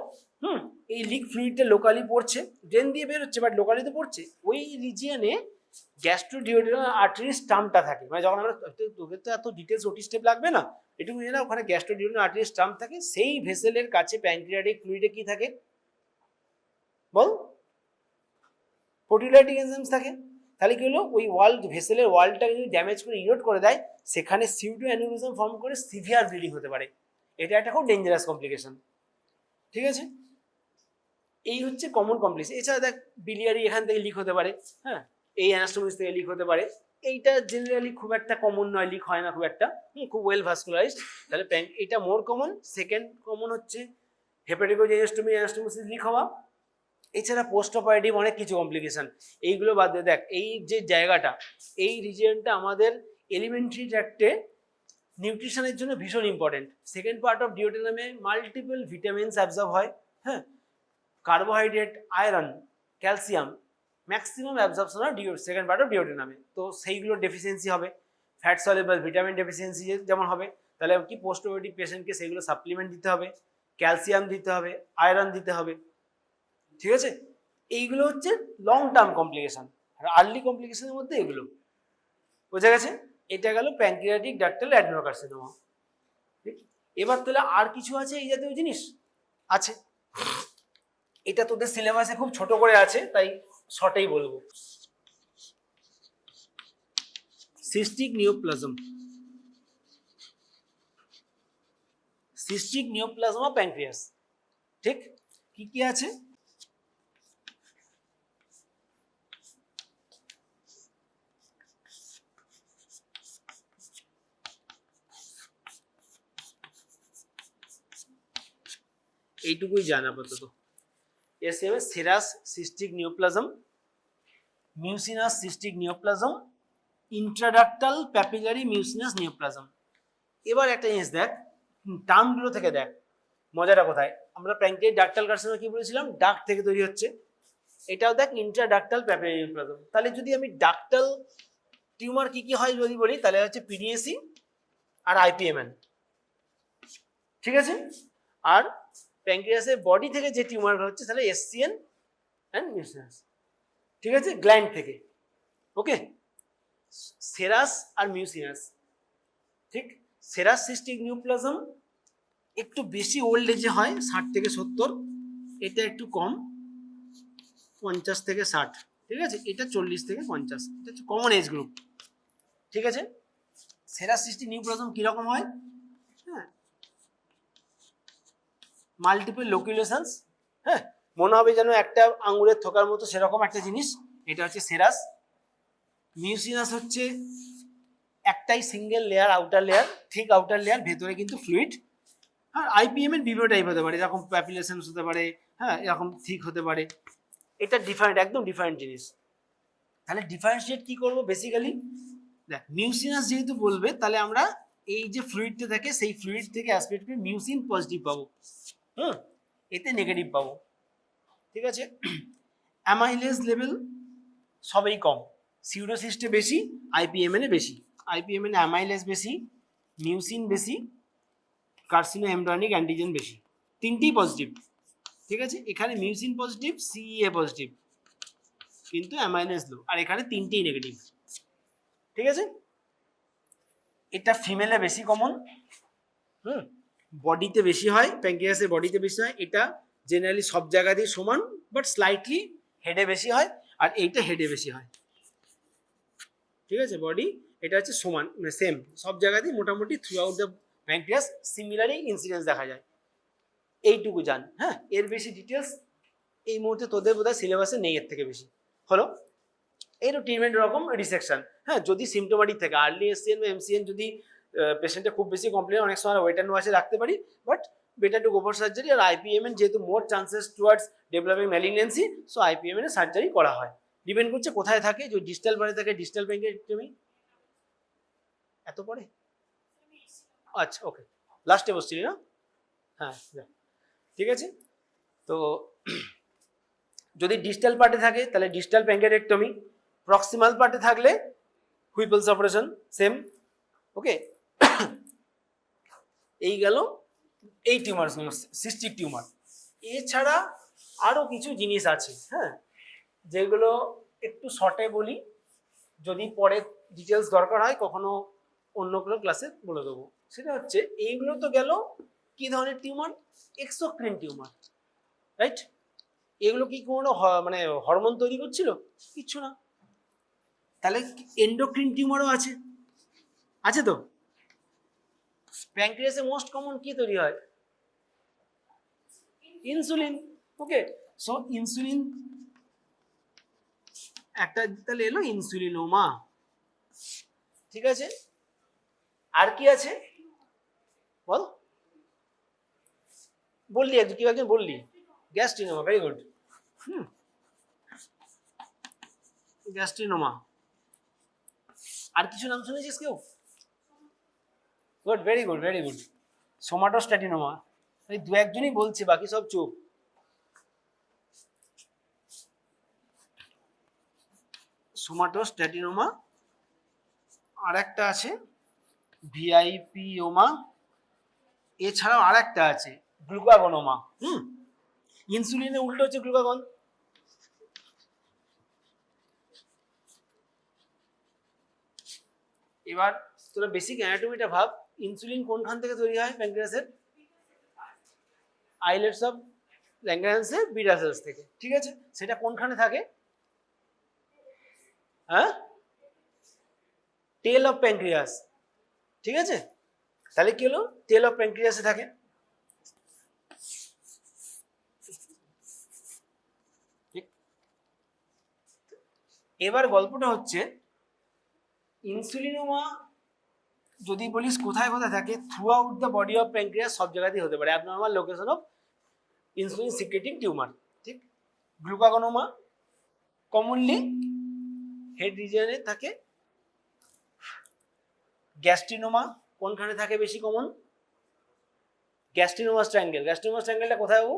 এই লিক ফ্লুইডটা লোকালি পড়ছে, ড্রেন দিয়ে বের হচ্ছে বাট লোকালি তো পড়ছে, ওই রিজিয়নে গ্যাস্ট্রোডিওডেনাল আর্টারি স্টাম্পটা থাকে। মানে যখন আমরা, তোদের তো এত ডিটেলস ওটি স্টেপ লাগবে না, এটুকু জানা ওখানে গ্যাস্ট্রোডিওডেনাল আর্টারি স্টাম্প থাকে, সেই ভেসেলের কাছে প্যানক্রিয়াটিক ফ্লুইডে কি থাকে বল? প্রোটিওলাইটিক এনজাইমস থাকে। তাহলে কি হলো, ওই ওয়াল ভেসেলের ওয়ালটাকে যদি ড্যামেজ করে ইরোড করে দেয়, সেখানে সিউডো অ্যানিউরিজম ফর্ম করে সিভিয়ার ব্লিডিং হতে পারে। এটা একটা খুব ডেঞ্জারাস কমপ্লিকেশন। ঠিক আছে, এই হচ্ছে কমন কমপ্লিকেশন। এছাড়া দেখ বিলিয়ারি এখান থেকে লিক হতে পারে, হ্যাঁ, এই অ্যানাস্টোমোসিস থেকে লিক হতে পারে। এইটা জেনারেলি খুব একটা কমন নয়, লিক হয় না খুব একটা, খুব ওয়েল ভাস্কুলারাইজড। তাহলে এটা মোর কমন। সেকেন্ড কমন হচ্ছে হেপাটিকোজেনেস্টোমি অ্যানাস্টোমোসিস লিক হওয়া। এছাড়া পোস্ট অপারেটিভ অনেক কিছু কমপ্লিকেশন, এইগুলো বাদ দিয়ে দেখ এই যে জায়গাটা, এই রিজিয়নটা আমাদের এলিমেন্টারি ট্র্যাক্টে নিউট্রিশনের জন্য ভীষণ ইম্পর্টেন্ট। সেকেন্ড পার্ট অফ ডিওডেনামে মাল্টিপল ভিটামিনস অ্যাবজর্ব হয়, হ্যাঁ, carbohydrate, iron, calcium maximum absorption হয় সেকেন্ড পার্ট অফ ডিওডেনামে। তো সেইগুলোর ডেফিসিয়েন্সি হবে, ফ্যাট সলিউবল ভিটামিন ডেফিসিয়েন্সি যেমন হবে, তাহলে কি পোস্ট অপারেটিভ পেশেন্টকে সেইগুলো সাপ্লিমেন্ট দিতে হবে, ক্যালসিয়াম দিতে হবে, আয়রন দিতে হবে। ঠিক আছে, এইগুলো হচ্ছে লং টার্ম কমপ্লিকেশন, আর আর্লি কমপ্লিকেশনের মধ্যে এগুলো। বোঝা গেছে? এটা গেল প্যানক্রিয়াটিক ডাক্টাল অ্যাডেনোকার্সিনোমা। এবার তাহলে আর কিছু আছে এই জাতীয় জিনিস আছে, এটা তোদের সিলেবাসে খুব ছোট করে আছে তাই শর্টেই বলবো। Cystic neoplasm, cystic neoplasm pancreas. ঠিক, কি কি আছে? এইটুকুই জানা আপাতত। এসে হবে serous cystic neoplasm, mucinous cystic neoplasm, intraductal papillary mucinous neoplasm. এবার একটা জিনিস দেখ, টার্মগুলো থেকে দেখ মজাটা কোথায়। আমরা প্যানক্রিয়াটিক ডাক্টাল কার্সিনোমা কি বলেছিলাম? ডাক থেকে তৈরি হচ্ছে। এটাও দেখ ইন্ট্রাডাক্টাল প্যাপিলারি নিওপ্লাজম। তাহলে যদি আমি ডাক্টাল টিউমার কি কি হয় যদি বলি, তাহলে হচ্ছে পিডিএসি আর আইপিএমএন। ঠিক আছে, আর প্যানক্রিয়াসের বডি থেকে যে টিউমার হচ্ছে তাহলে এসসিএন অ্যান্ড মিউসিনাস। ঠিক আছে, গ্ল্যান্ড থেকে। ওকে, সেরাস আর মিউসিনাস, ঠিক। সেরাস সিস্টিক নিউপ্লাজম একটু বেশি ওল্ড এজে হয়, 60 থেকে 70, এটা একটু কম, 50 থেকে 60, ঠিক আছে, এটা 40 থেকে 50, এটা হচ্ছে কমন এজ গ্রুপ, ঠিক আছে। সেরাস সিস্টিক নিউপ্লাজম কিরকম হয়? হ্যাঁ, মাল্টিপল লোকুলেশনস, হ্যাঁ, মনে হবে যেন একটা আঙ্গুরের থোকার মতো, সেরকম একটা জিনিস, এটা হচ্ছে সেরাস। মিউসিনাস হচ্ছে একটাই single layer, outer layer, thick outer layer, ভেতরে কিন্তু ফ্লুইড। আর আইপিএম এর বিভিন্ন টাইপ হতে পারে, এরকম প্যাপিলেশনস হতে পারে, হ্যাঁ, এরকম থিক হতে পারে, এটা ডিফারেন্ট, একদম ডিফারেন্ট জিনিস। তাহলে ডিফারেন্সিয়েট কি করবো বেসিক্যালি, দেখ মিউসিনাস যেহেতু বলবে, তাহলে আমরা এই যে ফ্লুইডটা থাকে সেই ফ্লুইড থেকে অ্যাসপেক্ট করে মিউসিন পজিটিভ পাবো, হুম, এতে নেগেটিভ পাবো, ঠিক আছে। অ্যামাইলেজ লেভেল সবই কম, সিউডোসিস্টে বেশি, আইপিএমএন এ বেশি। আইপিএমএন এ অ্যামাইলেজ বেশি, মিউসিন বেশি, কার্সিনো এমব্রায়োনিক অ্যান্টিজেন বেশি, তিনটেই পজিটিভ, ঠিক আছে। এখানে মিউসিন পজিটিভ, সিইএ পজিটিভ, কিন্তু অ্যামাইলেজ লো, আর এখানে তিনটেই নেগেটিভ, ঠিক আছে। এটা ফিমেলে বেশি কমন, হুম, বডিতে বেশি হয়, প্যাঙ্ক্রিয়াসের বডিতে বেশি হয়, এটা জেনারেলি সব জায়গাতেই সমান, বাট স্লাইটলি হেডে বেশি হয়, আর এইটা হেডে বেশি হয়, ঠিক আছে। বডি এটা হচ্ছে সমান, মানে সেম সব জায়গাতেই মোটামুটি থ্রু আউট দ্য প্যাঙ্ক্রিয়াস সিমিলারই ইনসিডেন্স দেখা যায়, এইটুকু জান, হ্যাঁ। এর বেশি ডিটেলস এই মুহূর্তে তোদের বোধহয় সিলেবাসে নেই, এর থেকে বেশি হলো। এই ট্রিটমেন্ট রকম রিসেকশন, হ্যাঁ, যদি সিমটোমেটিক থাকে, আর্লি এসসিএন বা এমসিএন, যদি পেশেন্টের খুব বেশি কমপ্লেন, অনেক সময় ওয়েট অ্যান্ড ওয়াশে রাখতে পারি, but better to go for surgery. আর আইপিএমএন যেহেতু more chances towards developing malignancy, so IPMN এ সার্জারি করা হয়, ডিপেন্ড করছে কোথায় থাকে। যদি ডিস্টাল পারে থাকে, ডিস্টাল প্যাঙ্ক্রিয়াটেক্টমি, এত পরে, আচ্ছা ওকে, লাস্টে বসছিলি না, হ্যাঁ, ঠিক আছে। তো যদি ডিস্টাল পার্টে থাকে তাহলে ডিস্টাল প্যাঙ্ক্রিয়াটেক্টমি, প্রক্সিমাল পার্টে থাকলে হুইপলস অপারেশন, সেম, ওকে। এই গেল এই টিউমার, সিস্টিক টিউমার। এছাড়া আরো কিছু জিনিস আছে, হ্যাঁ, যেগুলো একটু শর্টে বলি, যদি পরে ডিটেলস দরকার হয় কখনো অন্য কোনো ক্লাসে বলে দেবো। সেটা হচ্ছে এইগুলো তো গেল কি ধরনের টিউমার, এক্সোক্রিন টিউমার, রাইট। এগুলো কি কোনো মানে হরমোন তৈরি করছিল? কিচ্ছু না। তাহলে এন্ডোক্রিন টিউমারও আছে, আছে তো। প্যাঙ্ক্রিয়াসে মোস্ট কমন কি তৈরি হয়? ইনসুলিন, ওকে। সো ইনসুলিন একটা তাহলে এলো ইনসুলিনোমা, ঠিক আছে। আর কি আছে বল, বললি কি একজন বললি, গ্যাস্ট্রিনোমা, ভেরি গুড, হুম, গ্যাস্ট্রিনোমা। আর কিছু নাম শুনেছিস কেউ? Good, very good, very good. Somatostatinoma, এই দু একজনই বলছে, বাকি সব চুপ। সোমাটোস্ট্যাটিনোমা, আর একটা আছে ভিআইপিওমা, এছাড়াও আর একটা আছে গ্লুকাগনোমা, হুম, ইনসুলিনের উল্টো হচ্ছে গ্লুকাগন। এবার তোরা বেসিক অ্যানাটমিটা ভাব, ইনসুলিন কোনখান থেকে তৈরি হয় প্যাঙ্ক্রিয়াসের? আইলেটস অফ ল্যাঙ্গারহ্যান্সের বিটা সেলস থেকে, ঠিক আছে। সেটা কোনখানে থাকে? হ্যাঁ, টেল অফ প্যাঙ্ক্রিয়াস, ঠিক আছে। তাহলে কি হলো, টেল অফ প্যাঙ্ক্রিয়াসে থাকে। এবার গল্পটা হচ্ছে ইনসুলিনোমা যদি বলিস কোথায় কোথায় থাকে, through out the body of pancreas, সব জায়গাতেই হতে পারে, abnormal location of insulin secreting tumour, ঠিক। গ্লুকাগনোমা কমনলি হেড রিজিয়নে থাকে। গ্যাস্ট্রিনোমা কোনখানে থাকে বেশি কমন? গ্যাস্ট্রিনোমাস ট্রায়াঙ্গেল। গ্যাস্ট্রিনোমাস ট্রায়াঙ্গেলটা কোথায় বাবু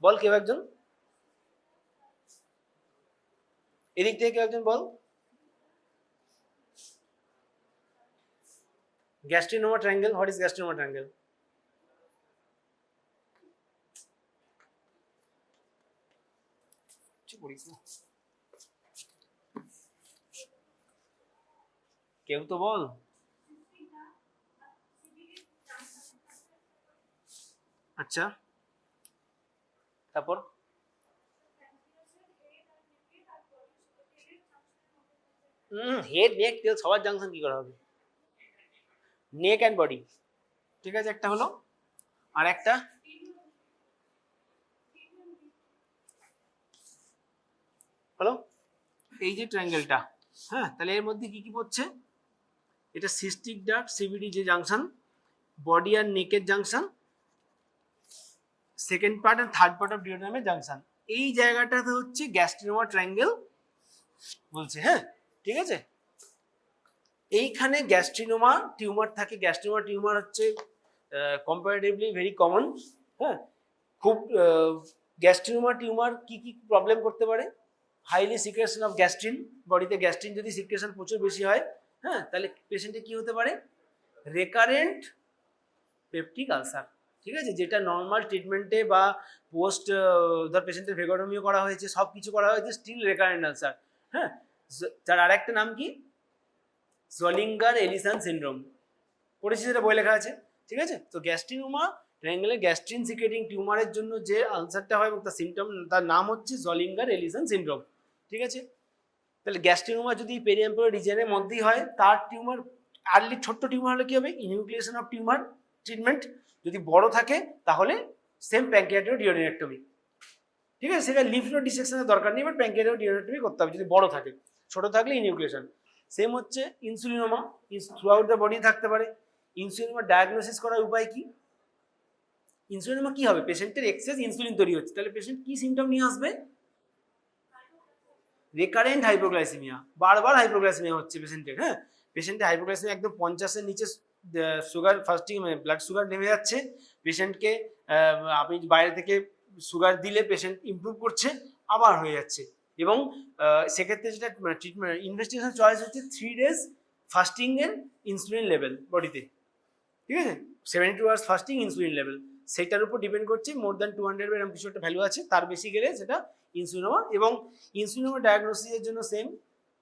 বল, কেউ একজন, এদিক থেকে কেউ একজন বল। Gastrinoma triangle, what is gastrinoma triangle? কিছু করিস না, কেউ তো বল। আচ্ছা, তারপর হেড নেক টেল সবার জাংশন কি করা হবে? নেক অ্যান্ড বডি, ঠিক আছে, একটা হলো। আর একটা হলো এই যে ট্রায়াঙ্গেলটা, হ্যাঁ, তাহলে এর মধ্যে কি কি পড়ছে? এটা সিস্টিক ডাক্ট সিবিডি যে জাংশন, বডি আর নেকের জাংশন, সেকেন্ড পার্ট আর থার্ড পার্ট অফ ডিওডার্মের জাংশন। এই জায়গাটাতে হচ্ছে গ্যাস্ট্রিনোমা ট্রায়াঙ্গেল বলছে, হ্যাঁ, ঠিক আছে। এইখানে গ্যাস্ট্রিনোমা টিউমার থাকে। গ্যাস্ট্রিনোমা টিউমার হচ্ছে কম্পারেটিভলি ভেরি কমন, হ্যাঁ। খুব গ্যাস্ট্রিনোমা টিউমার কি কি প্রবলেম করতে পারে? হাইলি সিক্রেশন অফ গ্যাস্ট্রিন, বডিতে গ্যাস্ট্রিন যদি সিক্রেশন প্রচুর বেশি হয়, হ্যাঁ, তাহলে পেশেন্টে কি হতে পারে? রেকারেন্ট পেপটিক আলসার, ঠিক আছে, যেটা নর্মাল ট্রিটমেন্টে বা পোস্ট ধর পেশেন্টের ভেগোটমিও করা হয়েছে, সব কিছু করা হয়েছে, স্টিল রেকারেন্ট আলসার, হ্যাঁ। তার আরেকটা নাম কি? জলিঙ্গার এলিসন সিনড্রোম, পড়েছি, সেটা বই লেখা আছে, ঠিক আছে। তো গ্যাস্ট্রিনোমা ট্রায়াঙ্গেলের গ্যাস্ট্রিন সিক্রেটিং টিউমারের জন্য যে আলসারটা হয় এবং তার সিমটম, তার নাম হচ্ছে জলিঙ্গার এলিসন সিনড্রোম, ঠিক আছে। তাহলে গ্যাস্ট্রিনোমা যদি পেরিএম্পোরাল রিজিয়নের মধ্যেই হয়, তার টিউমার আর্লি ছোট্ট টিউমার হলে কি হবে? ইনহিউক্লিয়েশন অফ টিউমার ট্রিটমেন্ট। যদি বড় থাকে তাহলে সেম প্যানক্রিয়াটোডিওডেনেক্টমি, ঠিক আছে। সেটা লিফ নোড ডিসেকশনের দরকার নেই, বাট প্যানক্রিয়াটোডিওডেনেক্টমি করতে হবে যদি বড় থাকে। ছোট থাকলে ইনহিউক্লিয়েশন। সেম হচ্ছে insulinoma, through out the body থাকতে পারে। ইনসুলিনোমা ডায়াগনোসিস করার উপায় কি? ইনসুলিনোমা কি হবে? পেশেন্টের এক্সেস ইনসুলিন তৈরি হচ্ছে, তাহলে পেশেন্ট কি সিমটম নিয়ে আসবে? রেকারেন্ট হাইপোগ্লাইসেমিয়া, বারবার হাইপোগ্লাইসেমিয়া হচ্ছে পেশেন্টের, হ্যাঁ। পেশেন্টের হাইপোগ্লাইসেমিয়া একদম 50-এর নিচে সুগার ফাস্টিং, মানে ব্লাড সুগার নেমে যাচ্ছে। পেশেন্টকে আপনি বাইরে থেকে সুগার দিলে পেশেন্ট ইমপ্রুভ করছে, আবার হয়ে যাচ্ছে। এবং সেক্ষেত্রে যেটা ট্রিটমেন্ট ইনভেস্টিগেশন চয়েস হচ্ছে 3 days ফাস্টিং এর ইনসুলিন লেভেল বডিতে, ঠিক আছে। 72 hours ফাস্টিং ইনসুলিন লেভেল, সেটার উপর ডিপেন্ড করছে। মোর দ্যান 200 এরকম কিছু একটা ভ্যালু আছে, তার বেশি গেলে সেটা ইনসুলিনোমা। এবং ইনসুলিনোমা ডায়াগনোসিসের জন্য সেম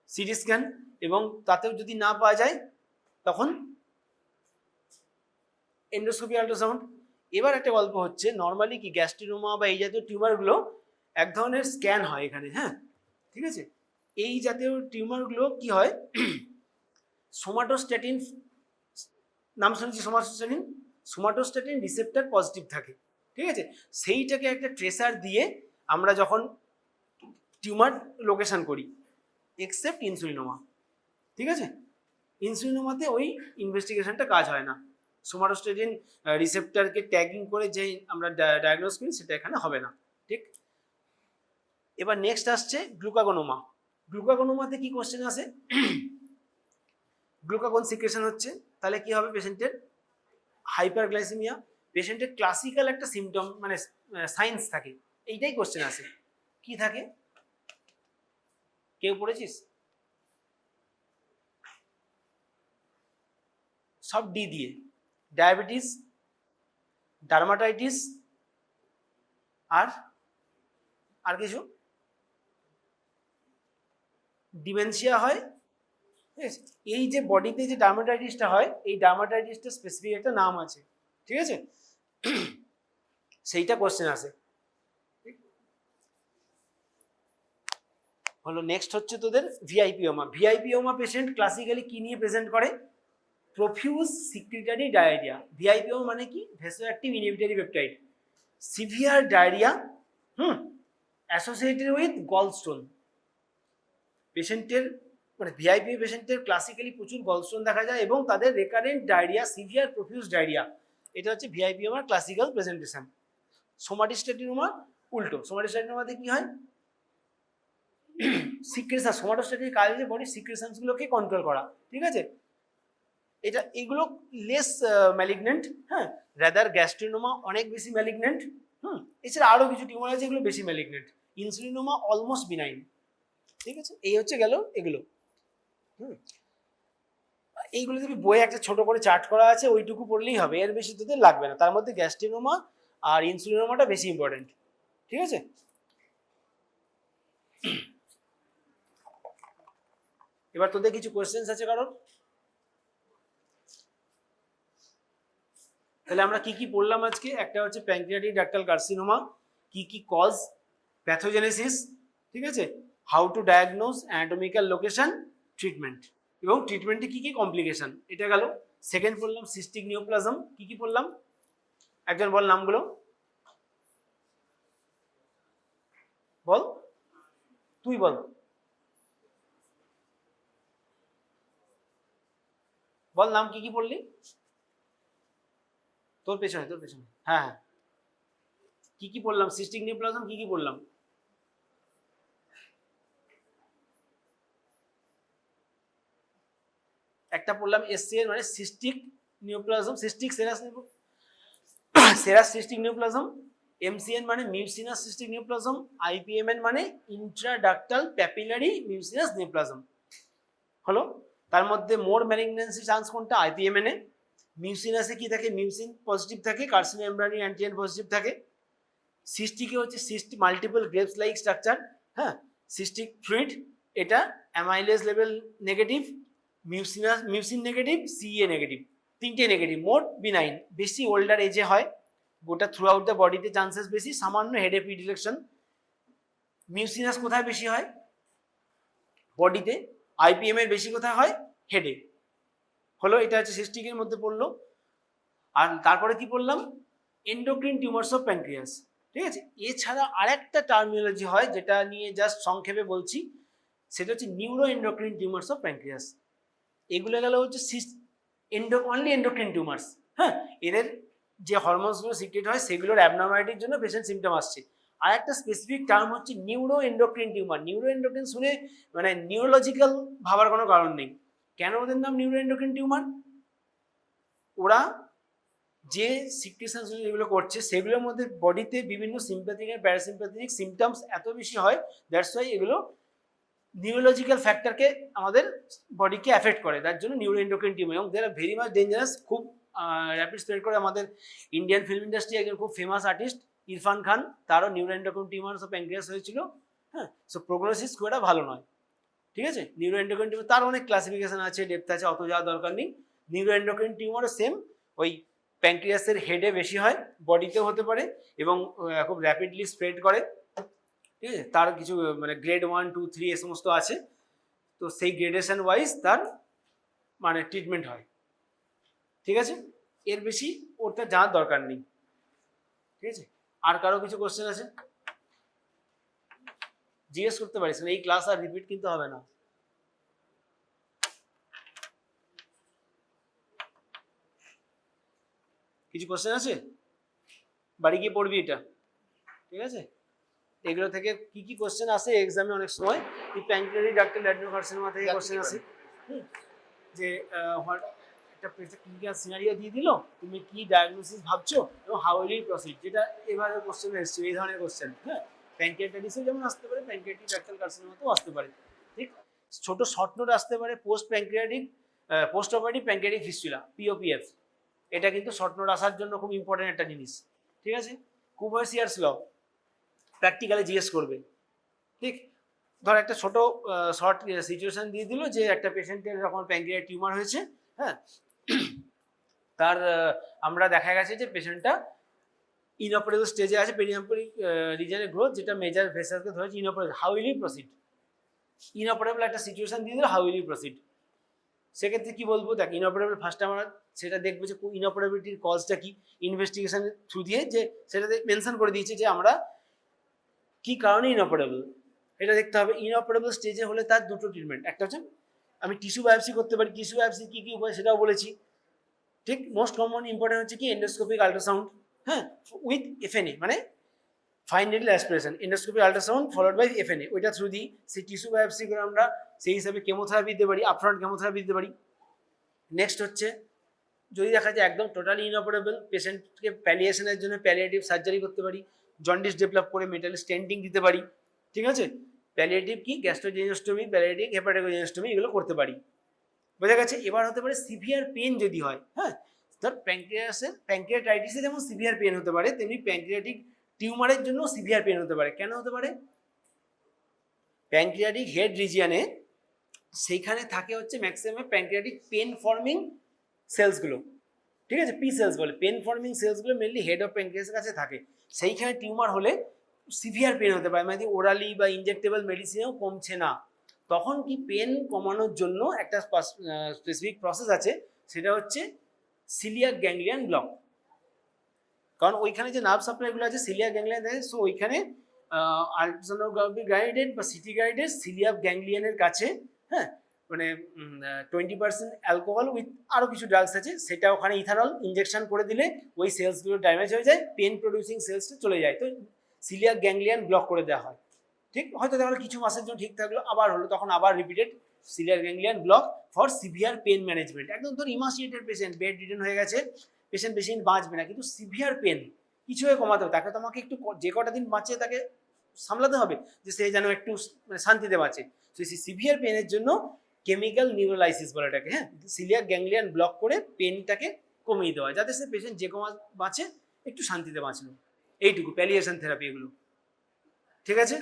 সিটি স্ক্যান, এবং তাতেও যদি না পাওয়া যায় তখন এন্ডোস্কোপি, আল্ট্রাসাউন্ড। এবার একটা গল্প হচ্ছে, নর্মালি কি গ্যাস্ট্রিনোমা বা এই জাতীয় টিউমারগুলো এক ধরনের স্ক্যান হয় এখানে, হ্যাঁ, ঠিক আছে। এই জাতীয় টিউমারগুলো কি হয়? সোমাটোস্ট্যাটিন নাম শুনেছি, সোমাটোস্ট্যাটিন, সোমাটোস্ট্যাটিন রিসেপ্টর পজিটিভ থাকে, ঠিক আছে। সেইটাকে একটা ট্রেসার দিয়ে আমরা যখন টিউমার লোকেশন করি, এক্সেপ্ট ইনসুলিনোমা, ঠিক আছে। ইনসুলিনোমাতে ওই ইনভেস্টিগেশনটা কাজ হয় না। সোমাটোস্ট্যাটিন রিসেপ্টরকে ট্যাগিং করে যে আমরা ডায়াগনোস করি, সেটা এখানে হবে না, ঠিক। এবার নেক্সট আসছে গ্লুকাগোনোমা। গ্লুকাগোনোমাতে কি কোশ্চেন আসে? গ্লুকাগন সিক্রেশন হচ্ছে, তাহলে কি হবে? পেশেন্টের হাইপারগ্লাইসেমিয়া। পেশেন্টের ক্লাসিক্যাল একটা সিমটম, মানে সাইন্স থাকে, এইটাই কোশ্চেন আসে। কি থাকে? কেউ পড়েছিস? সব ডি দিয়ে, ডায়াবেটিস, ডার্মাটাইটিস, আর আর কিছু ডিমেনশিয়া হয়, ঠিক আছে। এই যে বডিতে যে ডার্মাটাইটিসটা হয়, এই ডার্মাটাইটিসটা স্পেসিফিক একটা নাম আছে, ঠিক আছে। সেইটা কোশ্চেন আসে, হলো। নেক্সট হচ্ছে তোদের ভিআইপিওমা। ভিআইপিওমা পেশেন্ট ক্লাসিক্যালি কি নিয়ে প্রেজেন্ট করে? Profuse secretory diarrhoea. ভিআইপিওমা মানে কি? Vasoactive inhibitory peptide, severe diarrhoea, associated with gallstone. পেশেন্টের মানে ভিআইপি পেশেন্টের ক্লাসিক্যালি প্রচুর গলস্টোন দেখা যায় এবং তাদের recurrent diarrhoea, severe profuse diarrhoea. এটা হচ্ছে ভিআইপিওমার ক্লাসিক্যাল প্রেজেন্টেশন। সোমাটোস্ট্যাটিনোমা উল্টো। সোমাটোস্ট্যাটিনোমাতে কি হয়? সিক্রেশন, সোমাটোস্ট্যাটিনের কাজ হচ্ছে বডির সিক্রেশনসগুলোকে কন্ট্রোল করা, ঠিক আছে। এটা এইগুলো লেস ম্যালিগনেন্ট, হ্যাঁ, রাদার গ্যাস্ট্রিনোমা অনেক বেশি ম্যালিগনেন্ট। এছাড়া আরও কিছু টিউমার আছে, এগুলো বেশি ম্যালিগনেন্ট। ইনসুলিনোমা অলমোস্ট বিনাইন, ঠিক আছে। এই হচ্ছে গেল এগুলো। এইগুলো যদি বইয়ে একটা ছোট করে চার্ট করা আছে, ওইটুকু পড়লেই হবে, এর বেশি তোদের লাগবে না। তার মধ্যে গ্যাস্ট্রিনোমা আর ইনসুলিনোমাটা বেশি ইম্পর্টেন্ট, ঠিক আছে। এবার তোদের কিছু কোয়েশ্চেন্স আছে কারণ? তাহলে আমরা কি কি পড়লাম আজকে? একটা হচ্ছে প্যানক্রিয়াটিক ডাক্টাল কার্সিনোমা, কি কজ, প্যাথোজেনেসিস, ঠিক আছে, how to diagnose, anatomical location, treatment, এবং ট্রিটমেন্টে কি কমপ্লিকেশন, এটা গেল। সেকেন্ড পড়লাম সিস্টিক নিওপ্লাজম, কি পড়লাম একজন বল নামগুলো, বল, তুই বল, বল নাম কি পড়লি, তোর পেছনে হ্যাঁ হ্যাঁ, কি পড়লাম? সিস্টিক নিওপ্লাজম কি পড়লাম? একটা পড়লাম এসসিএন মানে cystic neoplasm, cystic serous cystic neoplasm, এমসিএন মানে মিউসিনাস সিস্টিক নিওপ্লাজম, আইপিএমএন মানে ইন্ট্রাডাক্টাল প্যাপিলারি মিউসিনাস নিওপ্লাজম হলো। তার মধ্যে মোর ম্যালিগন্যান্সি চান্স কোনটা? আইপিএমএন এ। মিউসিনাসে কি থাকে? মিউসিন পজিটিভ থাকে, কার্সিনোমেমব্রানি অ্যান্টিজেন পজিটিভ থাকে। সিস্টিকে হচ্ছে মাল্টিপল গ্রেপস লাইক স্ট্রাকচার, হ্যাঁ, সিস্টিক ফ্লুইড, এটা amylase level negative, mucin negative, CA negative, তিনটে নেগেটিভ, মোট বিনাইন, বেশি ওল্ডার এজে হয়, গোটা থ্রু আউট দ্য বডিতে চান্সেস বেশি, সামান্য হেডে প্রিডিলেকশন। মিউসিনাস কোথায় বেশি হয়? বডিতে। আইপিএম এর বেশি কোথায় হয়? হেডে। হলো, এটা হচ্ছে সিস্টিকের মধ্যে পড়লো। আর তারপরে কি পড়লাম? এন্ডোক্রিন টিউমার্স অফ প্যানক্রিয়াস, ঠিক আছে। এছাড়া আরেকটা টার্মিনোলজি হয় যেটা নিয়ে জাস্ট সংক্ষেপে বলছি, সেটা হচ্ছে neuro endocrine tumours of pancreas. এগুলো গেল হচ্ছে অনলি এন্ডোক্রিন টিউমার্স, হ্যাঁ, এদের যে হরমোনসগুলো সিক্রেট হয় সেগুলোর অ্যাবনর্মালিটির জন্য পেশেন্ট সিমটম আসছে। আর একটা স্পেসিফিক টার্ম হচ্ছে neuro endocrine tumour. Neuro endocrine শুনে মানে নিউরোলজিক্যাল ভাবার কোনো কারণ নেই। কেন ওদের নাম নিউরো এন্ডোক্রিন টিউমার? ওরা যে সিক্রেশন যেগুলো করছে সেগুলোর মধ্যে বডিতে বিভিন্ন সিম্প্যাথিক আর প্যারাসিম্প্যাথিক সিমটমস এত বেশি হয়, দ্যাটস ওয়াই এগুলো নিউরোলজিক্যাল ফ্যাক্টরকে আমাদের বডিকে অ্যাফেক্ট করে, তার জন্য নিউরো এন্ডোক্রিন টিউমার। এবং দে আর ভেরি মাচ ডেঞ্জারাস, খুব র্যাপিড স্প্রেড করে। আমাদের ইন্ডিয়ান ফিল্ম ইন্ডাস্ট্রি একজন খুব ফেমাস আর্টিস্ট ইরফান খান, তারও neuro endocrine tumour of pancreas হয়েছিল, হ্যাঁ। সো প্রোগনোসিস খুব একটা ভালো নয়, ঠিক আছে। নিউরো এন্ডোক্রিন টিউমার তার অনেক ক্লাসিফিকেশন আছে, ডেপথ আছে, অত যাওয়ার দরকার নেই। নিউরো এন্ডোক্রিন টিউমারও সেম, ওই প্যানক্রিয়াসের হেডে বেশি হয়, বডিতেও হতে পারে, এবং খুব র্যাপিডলি স্প্রেড করে, ঠিক আছে। তার কিছু মানে গ্রেড 1, 2, 3 এ সমস্ত আছে, তো সেই গ্রেডেশন ওয়াইজ তার মানে ট্রিটমেন্ট হয়, ঠিক আছে। এর বেশি ওটা জানার দরকার নেই, ঠিক আছে। আর কারো কিছু কোশ্চেন আছে জিজ্ঞেস করতে পারিস, এই ক্লাস আর রিপিট কিন্তু হবে না। কিছু কোশ্চেন আছে? বাড়ি গিয়ে পড়বি এটা, ঠিক আছে। এগুলো থেকে কি কোশ্চেন আসে এক্সামে অনেক সময়, এই প্যানক্রিয়াটিক ডাক্টাল অ্যাডেনোকার্সিনোমা থেকে কোশ্চেন আসে, যে একটা ক্লিনিক্যাল সিনারিও দিয়ে দিল, তুমি কি ডায়াগনোসিস ভাবছো এবং হাউ উইল ইউ প্রসিড, যেটা এবারে কোশ্চেন এসেছে এই ধরনের কোশ্চেন, হ্যাঁ। প্যানক্রিয়াটাইটিসও যেমন আসতে পারে, প্যানক্রিয়াটিক ডাক্টাল কার্সিনোমাতেও আসতে পারে, ঠিক। ছোট শর্ট নোট আসতে পারে, পোস্ট অপারেটিভ প্যানক্রিয়াটিক ফিস্টুলা, পিওপিএফ, এটা কিন্তু শর্ট নোট আসার জন্য খুব ইম্পর্টেন্ট একটা জিনিস, ঠিক আছে। কুভারসিয়ারস ল প্র্যাকটিক্যালি জিজ্ঞেস করবে, ঠিক। ধর একটা ছোট শর্ট সিচুয়েশন দিয়ে দিল যে একটা পেশেন্টের যখন প্যানক্রিয়াস টিউমার হয়েছে, হ্যাঁ, তার আমরা দেখা গেছে যে পেশেন্টটা ইনঅপারেবল স্টেজে আছে, পেরিয়াম্পরিক রিজনের গ্রোথ, যেটা মেজর ভেসাসকে ধরেছে inoperable, how will you proceed? Inoperable একটা সিচুয়েশন দিয়ে দিল, হাউ উইল ইউ প্রসিড? সেক্ষেত্রে কি বলবো? দেখ, ইনঅপারেবল ফার্স্ট আমরা সেটা দেখবো যে ইনঅপারেবিলিটির কজটা কি, ইনভেস্টিগেশনের থ্রু দিয়ে যে সেটাতে মেনশন করে দিয়েছে যে আমরা কি কারণে ইনঅপারেবল, এটা দেখতে হবে। ইনঅপারেবল স্টেজে হলে তার দুটো ট্রিটমেন্ট, একটা হচ্ছে আমি টিস্যু বায়োপসি করতে পারি, টিস্যু বায়োপসি কি উপায় সেটাও বলেছি, ঠিক। মোস্ট কমন ইম্পর্টেন্ট হচ্ছে কি এন্ডোস্কোপিক আল্ট্রাসাউন্ড, হ্যাঁ, উইথ এফএনএ মানে fine needle aspiration, endoscopic ultrasound followed by FNA, ওইটা থ্রু দিই। সেই টিস্যু বায়োপসি করে আমরা সেই হিসাবে কেমোথেরাপি দিতে পারি, আপফ্রন্ট কেমোথেরাপি দিতে পারি। নেক্সট হচ্ছে যদি দেখা যায় একদম টোটালি ইনঅপারেবল, পেশেন্টকে প্যালিয়েশনের জন্য প্যালিয়েটিভ সার্জারি করতে পারি, জন্ডিস ডেভেলপ করে মেটাল স্টেন্টিং দিতে পারি, ঠিক আছে। প্যালিয়েটিভ কি গ্যাস্ট্রোজেনোস্টমি, প্যালিয়েটিভ হেপাটোজেনোস্টমি, এগুলো করতে পারি, বোঝা গেছে। এবার হতে পারে সিভিয়ার পেন যদি হয়, হ্যাঁ, ধর প্যানক্রিয়াটাইটিসে যেমন সিভিয়ার পেন হতে পারে, তেমনি প্যানক্রিয়াটিক টিউমারের জন্য সিভিয়ার পেন হতে পারে। কেন হতে পারে? প্যানক্রিয়াটিক হেড রিজিয়নে সেইখানে থাকে হচ্ছে ম্যাক্সিমাম প্যানক্রিয়াটিক পেন ফর্মিং সেলসগুলো, ঠিক আছে, পি সেলস বলে। পেন ফর্মিং সেলসগুলো মেনলি হেড অফ প্যানক্রিয়াসের কাছে থাকে, সেইখানে টিউমার হলে সিভিয়ার পেন হতে পারে, মানে ওরালি বা ইনজেক্টেবল মেডিসিনেও কমছে না, তখন কি পেন কমানোর জন্য একটা স্পেসিফিক প্রসেস আছে, সেটা হচ্ছে সিলিয়াক গ্যাংলিয়ান ব্লক। কারণ ওইখানে যে নার্ভ সাপ্লাইগুলো আছে সিলিয়াক গ্যাংলিয়ান আছে, সো ওইখানে আলট্রাসোনোগ্রাফি গাইডেড বা সিটি গাইডেড সিলিয়াক গ্যাংলিয়ানের কাছে, হ্যাঁ, মানে 20% অ্যালকোহল উইথ আরও কিছু ড্রাগস আছে, সেটা ওখানে ইথানল ইনজেকশন করে দিলে ওই সেলসগুলো ড্যামেজ হয়ে যায়, পেন প্রডিউসিং সেলসটা চলে যায়, তো সিলিয়াক গ্যাংলিয়ান ব্লক করে দেওয়া হয়। ঠিক, হয়তো তাহলে কিছু মাসের জন্য ঠিক থাকলো, আবার হলো, তখন আবার repeated coeliac ganglion block for severe pain management. একদম ধর ইমাসিয়েটেড পেশেন্ট, বেড রিটেন হয়ে গেছে, পেশেন্ট বেশি দিন বাঁচবে না, কিন্তু সিভিয়ার পেন কিছু হয়ে কমাতে হবে, তাকে তোমাকে একটু যে কটা দিন বাঁচে তাকে সামলাতে হবে, যে সে যেন একটু মানে শান্তিতে বাঁচে। তো সেই সিভিয়ার পেনের জন্য কেমিক্যাল নিউরোলাইসিস বলে এটাকে, হ্যাঁ, সিলিয়াক গ্যাংলিয়ান ব্লক করে পেনটাকে কমিয়ে দেওয়া, যাতে সে পেশেন্ট যে কমা বাঁচে একটু শান্তিতে বাঁচলো। এইটুকু প্যালিয়েশন থেরাপি এগুলো, ঠিক আছে।